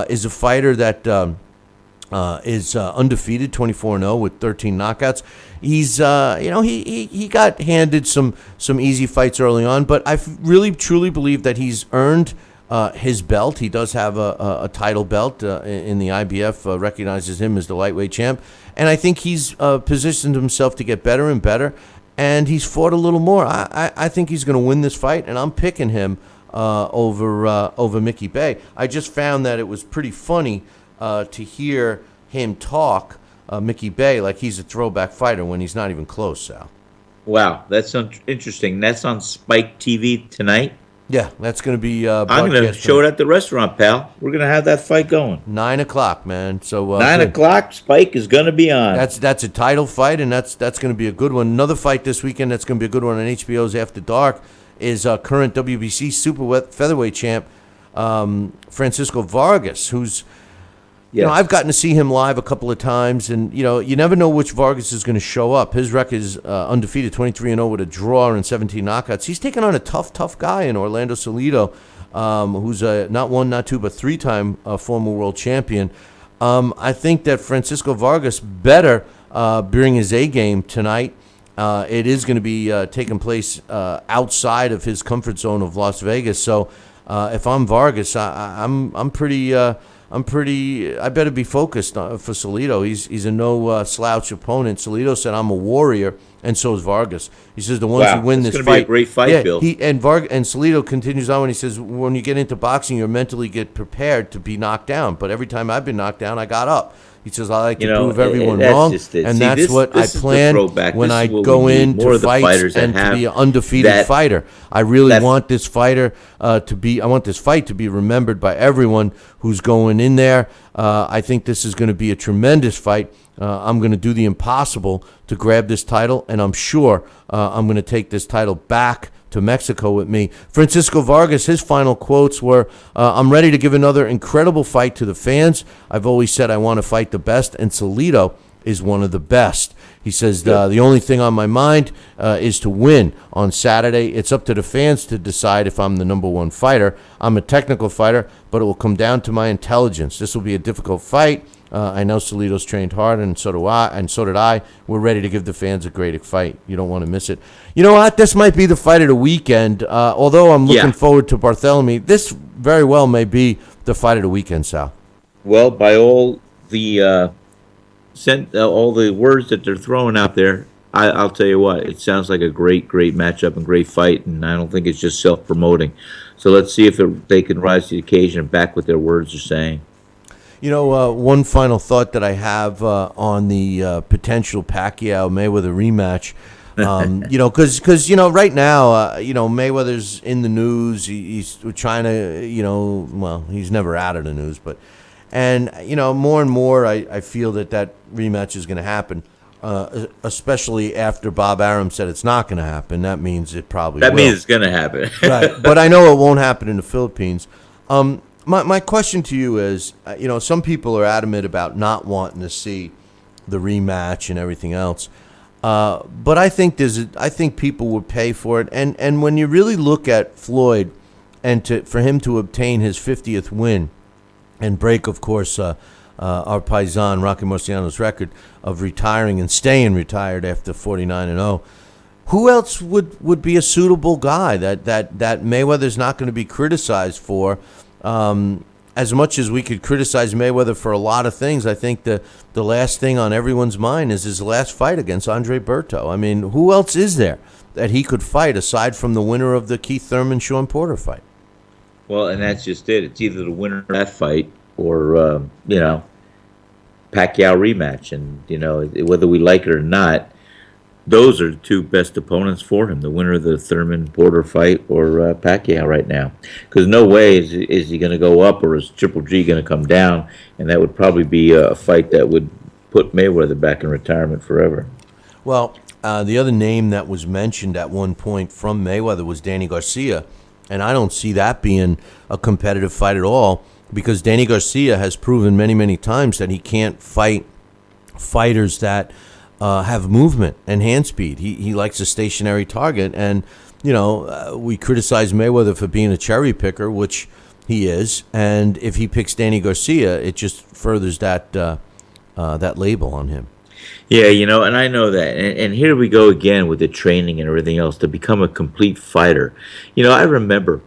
is a fighter that is undefeated, 24-0 with 13 knockouts. He's he got handed some easy fights early on, but I really truly believe that he's earned his belt. He does have a title belt in the IBF, recognizes him as the lightweight champ, and I think he's positioned himself to get better and better, and he's fought a little more. I think he's going to win this fight, and I'm picking him over Mickey Bay. I just found that it was pretty funny to hear him talk, Mickey Bay, like he's a throwback fighter when he's not even close, Sal. Wow, that's interesting. That's on Spike TV tonight. Yeah, that's going to be. I'm going to show it at the restaurant, pal. We're going to have that fight going. 9 o'clock, man. So 9 o'clock, Spike is going to be on. That's a title fight, and that's going to be a good one. Another fight this weekend that's going to be a good one on HBO's After Dark is current WBC super featherweight champ Francisco Vargas, who's. Yes. I've gotten to see him live a couple of times, and you never know which Vargas is going to show up. His record is undefeated, 23-0 with a draw and 17 knockouts. He's taken on a tough guy in Orlando Salido, who's not 1, not 2, but 3-time former world champion. I think that Francisco Vargas better bring his A game tonight. It is going to be taking place outside of his comfort zone of Las Vegas. So if I'm Vargas, I'm pretty. I better be focused for Salido. He's a no slouch opponent. Salido said, "I'm a warrior," and so is Vargas. He says the ones who win this fight. It's going to be a great fight, Bill. And Salido continues on when he says, when you get into boxing, you mentally get prepared to be knocked down. But every time I've been knocked down, I got up. He says, I like to prove everyone wrong, and that's what I plan when I go into fights and to be an undefeated fighter. I really want this fighter I want this fight to be remembered by everyone who's going in there. I think this is going to be a tremendous fight. I'm going to do the impossible to grab this title, and I'm sure I'm going to take this title back to Mexico with me. Francisco Vargas, his final quotes were, I'm ready to give another incredible fight to the fans. I've always said I want to fight the best, and Salido is one of the best. He says, the only thing on my mind is to win on Saturday. It's up to the fans to decide if I'm the number one fighter. I'm a technical fighter, but it will come down to my intelligence. This will be a difficult fight. I know Salido's trained hard, and so do I, and so did I. We're ready to give the fans a great fight. You don't want to miss it. You know what? This might be the fight of the weekend. Although I'm looking forward to Bartholomew, this very well may be the fight of the weekend, Sal. Well, by all the all the words that they're throwing out there, I'll tell you what, it sounds like a great matchup and great fight, and I don't think it's just self-promoting. So let's see if they can rise to the occasion and back what their words are saying. You know, one final thought that I have on the potential Pacquiao-Mayweather rematch, you know, because you know, right now, you know, Mayweather's in the news. He's trying to, you know, well, he's never out of the news, but, and you know, more and more, I feel that rematch is going to happen, especially after Bob Arum said it's not going to happen. That means it probably will. That means it's going to happen, right? But I know it won't happen in the Philippines. My question to you is, you know, some people are adamant about not wanting to see the rematch and everything else, but I think people would pay for it. And when you really look at Floyd, and for him to obtain his 50th win, and break, of course, our paisan Rocky Marciano's record of retiring and staying retired after 49-0. Who else would be a suitable guy that Mayweather's not going to be criticized for? As much as we could criticize Mayweather for a lot of things, I think the last thing on everyone's mind is his last fight against Andre Berto. I mean, who else is there that he could fight aside from the winner of the Keith Thurman-Sean Porter fight? Well, and that's just it. It's either the winner of that fight or, you know, Pacquiao rematch. And, you know, whether we like it or not, those are the two best opponents for him, the winner of the Thurman-Porter fight or Pacquiao right now. Because no way is he going to go up, or is Triple G going to come down, and that would probably be a fight that would put Mayweather back in retirement forever. Well, the other name that was mentioned at one point from Mayweather was Danny Garcia, and I don't see that being a competitive fight at all, because Danny Garcia has proven many, many times that he can't fight fighters that have movement and hand speed. He likes a stationary target, and you know, we criticize Mayweather for being a cherry picker, which he is, and if he picks Danny Garcia, it just furthers that label on him. Yeah, you know, and I know that, and here we go again with the training and everything else to become a complete fighter. You know, I remember,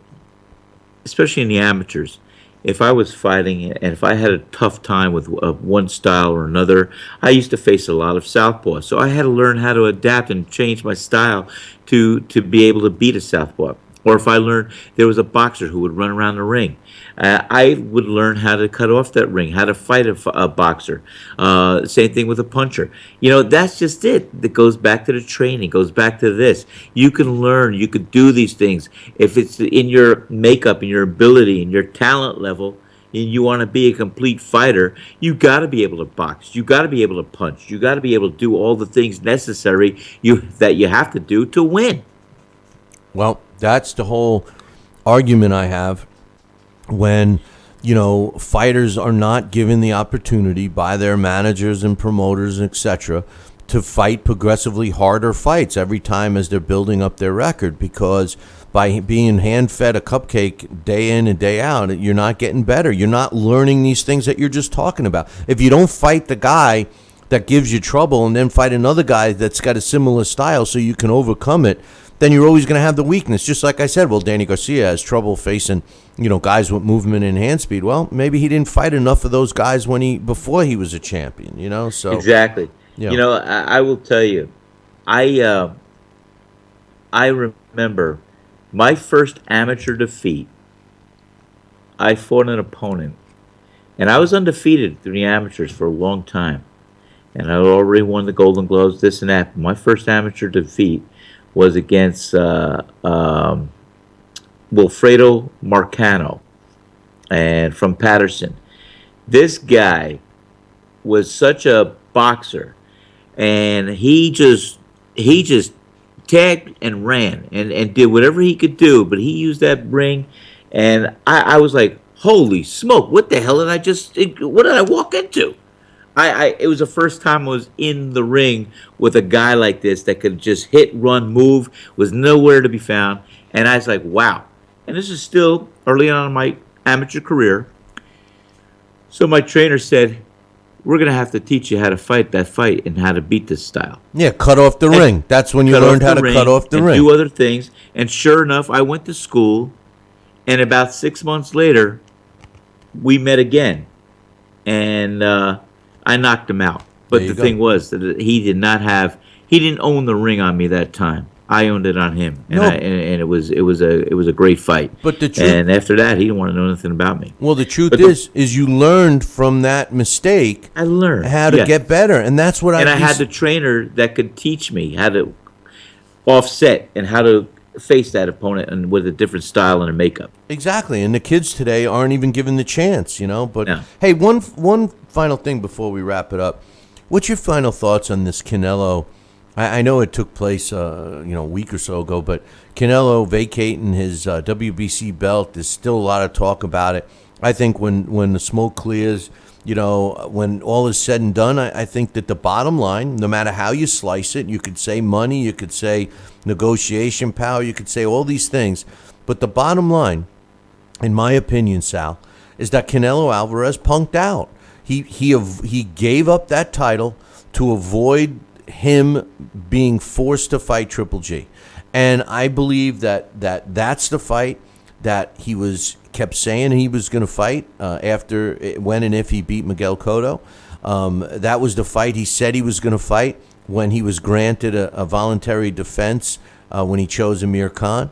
especially in the amateurs, if I was fighting and if I had a tough time with one style or another, I used to face a lot of southpaw. So I had to learn how to adapt and change my style to be able to beat a southpaw. Or if I learned there was a boxer who would run around the ring, I would learn how to cut off that ring, how to fight a boxer. Same thing with a puncher. You know, that's just it. That goes back to the training, goes back to this. You can learn, you could do these things. If it's in your makeup and your ability and your talent level, and you want to be a complete fighter, you got to be able to box. You got to be able to punch. You got to be able to do all the things necessary that you have to do to win. Well, that's the whole argument I have when, you know, fighters are not given the opportunity by their managers and promoters, etc., to fight progressively harder fights every time as they're building up their record, because by being hand-fed a cupcake day in and day out, you're not getting better. You're not learning these things that you're just talking about. If you don't fight the guy that gives you trouble and then fight another guy that's got a similar style so you can overcome it, then you're always going to have the weakness. Just like I said, well, Danny Garcia has trouble facing, you know, guys with movement and hand speed. Well, maybe he didn't fight enough of those guys before he was a champion, you know? So exactly. Yeah. You know, I will tell you, I remember my first amateur defeat. I fought an opponent, and I was undefeated through the amateurs for a long time, and I already won the Golden Gloves, this and that. My first amateur defeat was against Wilfredo Marcano, and from Patterson. This guy was such a boxer, and he just tagged and ran and did whatever he could do, but he used that ring, and I was like, holy smoke, what the hell did I walk into? It was the first time I was in the ring with a guy like this that could just hit, run, move, was nowhere to be found. And I was like, wow. And this is still early on in my amateur career. So my trainer said, we're going to have to teach you how to fight that fight and how to beat this style. Yeah, cut off the ring. That's when you learned how to cut off the ring. Do other things. And sure enough, I went to school, and about 6 months later, we met again. And I knocked him out. But the thing was that he didn't own the ring on me that time. I owned it on him, and it was a great fight. But the truth, and after that, he didn't want to know anything about me. Well, the truth is you learned from that mistake. I learned how to get better, and that's what I had the trainer that could teach me how to offset and how to face that opponent and with a different style and a makeup. Exactly, and the kids today aren't even given the chance, But no. Hey, one final thing before we wrap it up. What's your final thoughts on this Canelo? I know it took place, a week or so ago, but Canelo vacating his WBC belt. There's still a lot of talk about it. I think when the smoke clears, when all is said and done, I think that the bottom line, no matter how you slice it, you could say money, you could say negotiation power, you could say all these things, but the bottom line, in my opinion, Sal, is that Canelo Alvarez punked out. He gave up that title to avoid him being forced to fight Triple G, and I believe that's the fight that he kept saying he was going to fight after when and if he beat Miguel Cotto. That was the fight he said he was going to fight when he was granted a voluntary defense when he chose Amir Khan,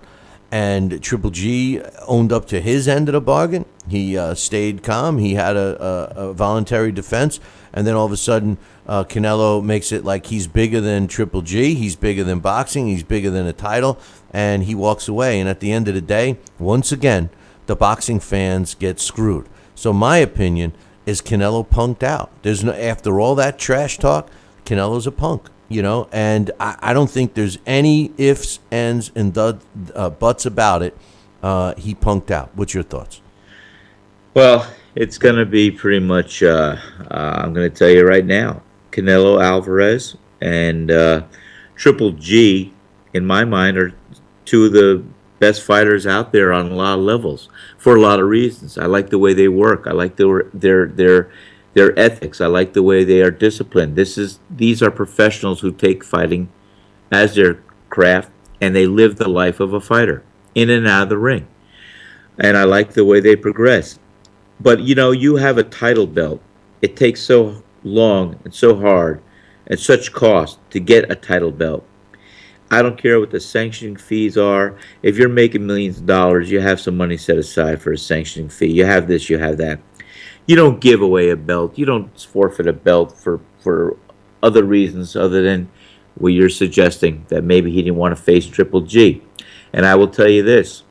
and Triple G owned up to his end of the bargain. He stayed calm. He had a voluntary defense, and then all of a sudden Canelo makes it like he's bigger than Triple G. He's bigger than boxing. He's bigger than a title, and he walks away. And at the end of the day, once again, the boxing fans get screwed. So my opinion is Canelo punked out. After all that trash talk, Canelo's a punk, and I don't think there's any ifs, ands, and buts about it. He punked out. What's your thoughts? Well, it's going to be pretty much, I'm going to tell you right now, Canelo Alvarez and Triple G, in my mind, are two of the best fighters out there on a lot of levels for a lot of reasons. I like the way they work. I like their ethics. I like the way they are disciplined. These are professionals who take fighting as their craft, and they live the life of a fighter in and out of the ring. And I like the way they progress. But you have a title belt. It takes so long and so hard and such cost to get a title belt. I don't care what the sanctioning fees are. If you're making millions of dollars, you have some money set aside for a sanctioning fee. You have this, you have that. You don't give away a belt. You don't forfeit a belt for other reasons other than what you're suggesting, that maybe he didn't want to face Triple G. And I will tell you this,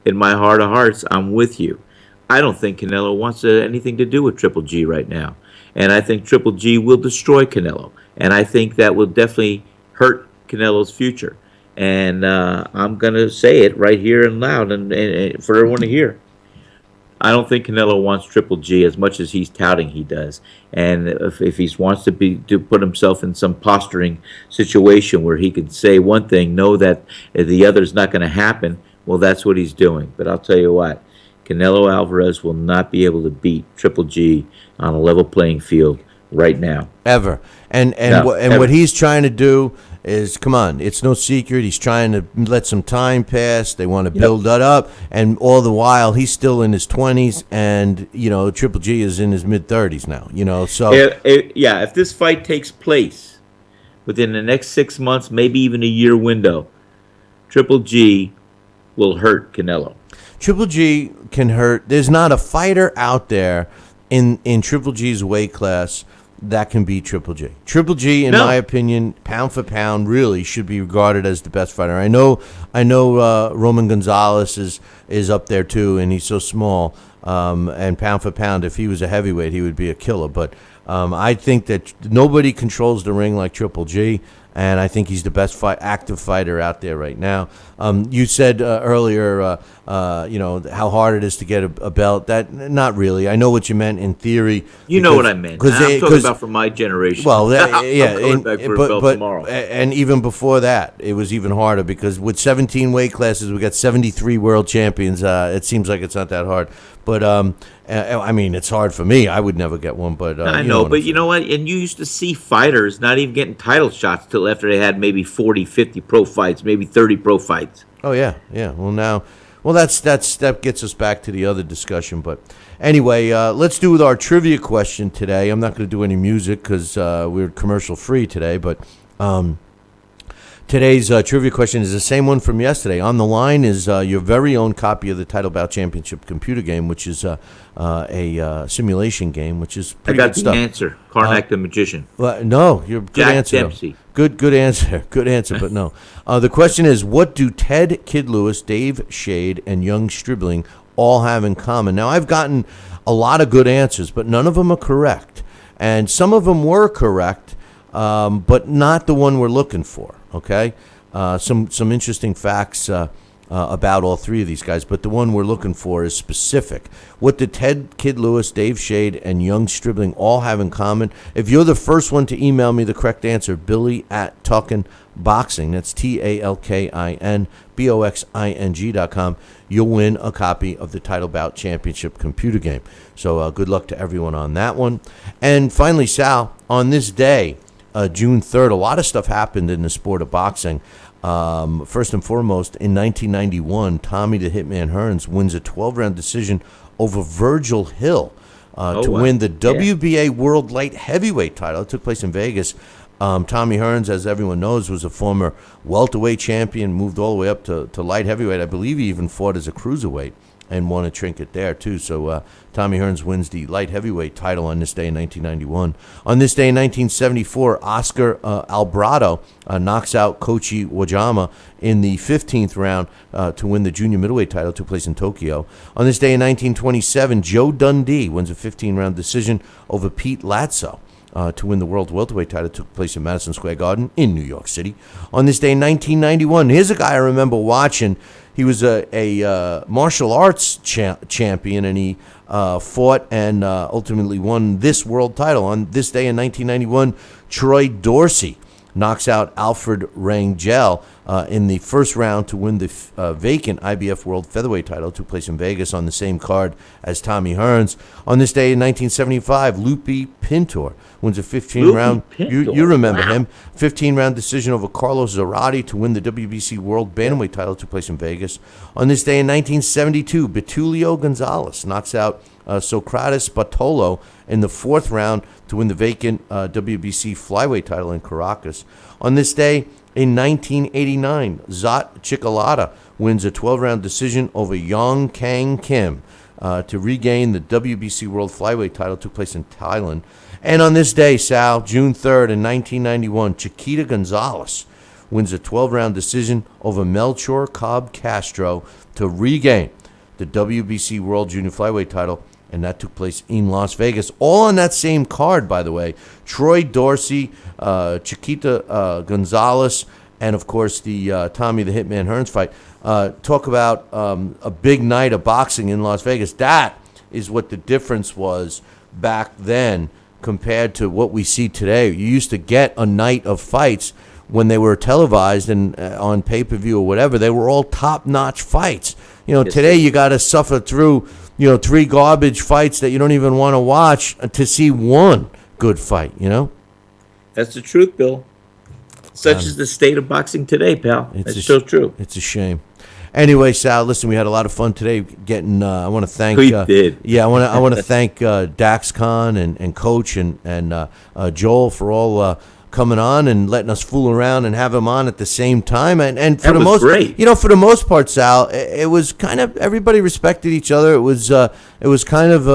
in my heart of hearts, I'm with you. I don't think Canelo wants anything to do with Triple G right now. And I think Triple G will destroy Canelo. And I think that will definitely hurt Canelo's future. And I'm going to say it right here and loud and for everyone to hear. I don't think Canelo wants Triple G as much as he's touting he does. And if he wants to put himself in some posturing situation where he can say one thing, know that the other's not going to happen, well, that's what he's doing. But I'll tell you what, Canelo Alvarez will not be able to beat Triple G on a level playing field right now. Ever. And what he's trying to do is, come on, it's no secret. He's trying to let some time pass. They want to build that up. And all the while, he's still in his 20s, and, Triple G is in his mid-30s now, so. If this fight takes place within the next 6 months, maybe even a year window, Triple G will hurt Canelo. Triple G can hurt. There's not a fighter out there in Triple G's weight class that can beat Triple G. Triple G, in my opinion, pound for pound, really should be regarded as the best fighter. I know. Roman Gonzalez is up there too, and he's so small. And pound for pound, if he was a heavyweight, he would be a killer. But I think that nobody controls the ring like Triple G. and I think he's the best active fighter out there right now. You said earlier, how hard it is to get a belt. That not really. I know what you meant in theory. You know what I meant. I'm talking about from my generation. Well, yeah, I'm coming back for a belt tomorrow. And even before that, it was even harder because with 17 weight classes, we got 73 world champions. It seems like it's not that hard, but I mean, it's hard for me. I would never get one, but I know. But you know what? And you used to see fighters not even getting title shots till after they had maybe 40, 50 pro fights, maybe 30 pro fights. Oh yeah. Well, that gets us back to the other discussion. But anyway, let's do with our trivia question today. I'm not going to do any music because we're commercial free today, but. Today's trivia question is the same one from yesterday. On the line is your very own copy of the Title Bout Championship computer game, which is a simulation game, which is pretty good stuff. I got the answer. Karnak the Magician. Well, no, you're good Jack answer. Dempsey. Good answer. Good answer, but no. The question is, what do Ted Kid Lewis, Dave Shade, and Young Stribling all have in common? Now, I've gotten a lot of good answers, but none of them are correct. And some of them were correct, but not the one we're looking for. Okay, some interesting facts about all three of these guys, but the one we're looking for is specific. What did Ted Kid Lewis, Dave Shade, and Young Stribling all have in common? If you're the first one to email me the correct answer, Billy@Talkin Boxing, that's TALKINBOXING.com, you'll win a copy of the Title Bout Championship computer game. So good luck to everyone on that one. And finally, Sal, on this day, June 3rd, a lot of stuff happened in the sport of boxing. First and foremost, in 1991, Tommy the Hitman Hearns wins a 12-round decision over Virgil Hill to win the WBA World Light Heavyweight title. It took place in Vegas. Tommy Hearns, as everyone knows, was a former welterweight champion, moved all the way up to light heavyweight. I believe he even fought as a cruiserweight and won a trinket there, too. So Tommy Hearns wins the light heavyweight title on this day in 1991. On this day in 1974, Oscar Alvarado knocks out Kochi Wajama in the 15th round to win the junior middleweight title. It took place in Tokyo. On this day in 1927, Joe Dundee wins a 15-round decision over Pete Latzo to win the world welterweight title. It took place in Madison Square Garden in New York City. On this day in 1991, here's a guy I remember watching. He was a martial arts champion, and he fought and ultimately won this world title. On this day in 1991, Troy Dorsey knocks out Alfred Rangel in the first round to win the vacant IBF World Featherweight title. It took place in Vegas on the same card as Tommy Hearns. On this day in 1975, Lupe Pintor wins a 15-round. You remember him? 15-round decision over Carlos Zarate to win the WBC World Bantamweight title. It took place in Vegas. On this day in 1972, Betulio Gonzalez knocks out Socrates Bartolo in the fourth round to win the vacant WBC flyweight title in Caracas. On this day in 1989, Zot Chikolata wins a 12-round decision over Yong Kang Kim to regain the WBC World Flyweight title. It took place in Thailand. And on this day, Sal, June 3rd in 1991, Chiquita Gonzalez wins a 12-round decision over Melchor Cobb Castro to regain the WBC World Junior Flyweight title, and that took place in Las Vegas. All on that same card, by the way. Troy Dorsey, Chiquita Gonzalez, and, of course, the Tommy the Hitman Hearns fight. Talk about a big night of boxing in Las Vegas. That is what the difference was back then compared to what we see today. You used to get a night of fights when they were televised and on pay-per-view or whatever. They were all top-notch fights. Today you got to suffer through, 3 garbage fights that you don't even want to watch to see one good fight, That's the truth, Bill. Such is the state of boxing today, pal. It's so true. It's a shame. Anyway, Sal, listen, we had a lot of fun today getting, I want to thank... We did. Yeah, I want to thank Dax Khan and Coach and Joel for all coming on and letting us fool around and have him on at the same time. And for that the was most, great. For the most part, Sal, it was kind of, everybody respected each other. It was kind of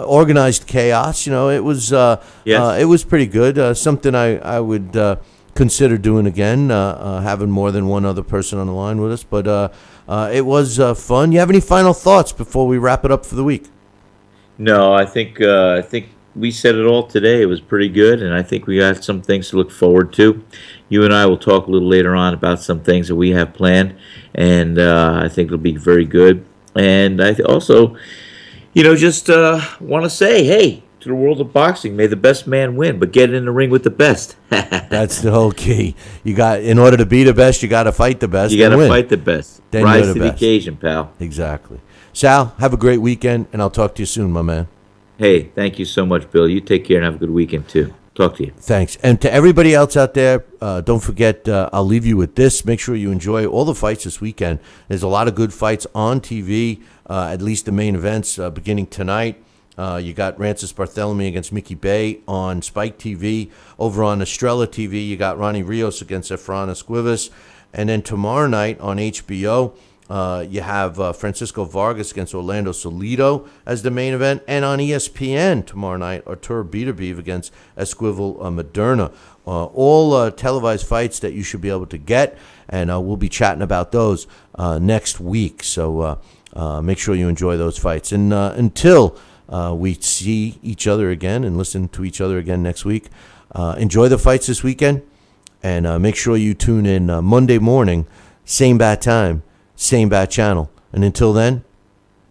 organized chaos. It was it was pretty good. Something I would consider doing again, having more than one other person on the line with us. But it was fun. You have any final thoughts before we wrap it up for the week? No, I think we said it all today. It was pretty good, and I think we got some things to look forward to. you and I will talk a little later on about some things that we have planned, and I think it'll be very good. And I also, just want to say, hey, to the world of boxing, may the best man win, but get in the ring with the best. That's the whole key. In order to be the best, you got to fight the best. You got to win. fight the best. Then Rise you're to the the best. occasion, pal. Exactly. Sal, have a great weekend, and I'll talk to you soon, my man. Hey, thank you so much, Bill. You take care and have a good weekend, too. Talk to you. Thanks. And to everybody else out there, don't forget, I'll leave you with this. Make sure you enjoy all the fights this weekend. There's a lot of good fights on TV, at least the main events beginning tonight. You got Rancis Barthélemy against Mickey Bay on Spike TV. Over on Estrella TV, you got Ronnie Rios against Efrain Esquivas. And then tomorrow night on HBO, you have Francisco Vargas against Orlando Salido as the main event. And on ESPN tomorrow night, Artur Beterbiev against Esquivel Moderna. All televised fights that you should be able to get. And we'll be chatting about those next week. So make sure you enjoy those fights. And until we see each other again and listen to each other again next week, enjoy the fights this weekend. And make sure you tune in Monday morning, same bat time, same bat channel. And until then,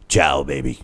ciao, baby.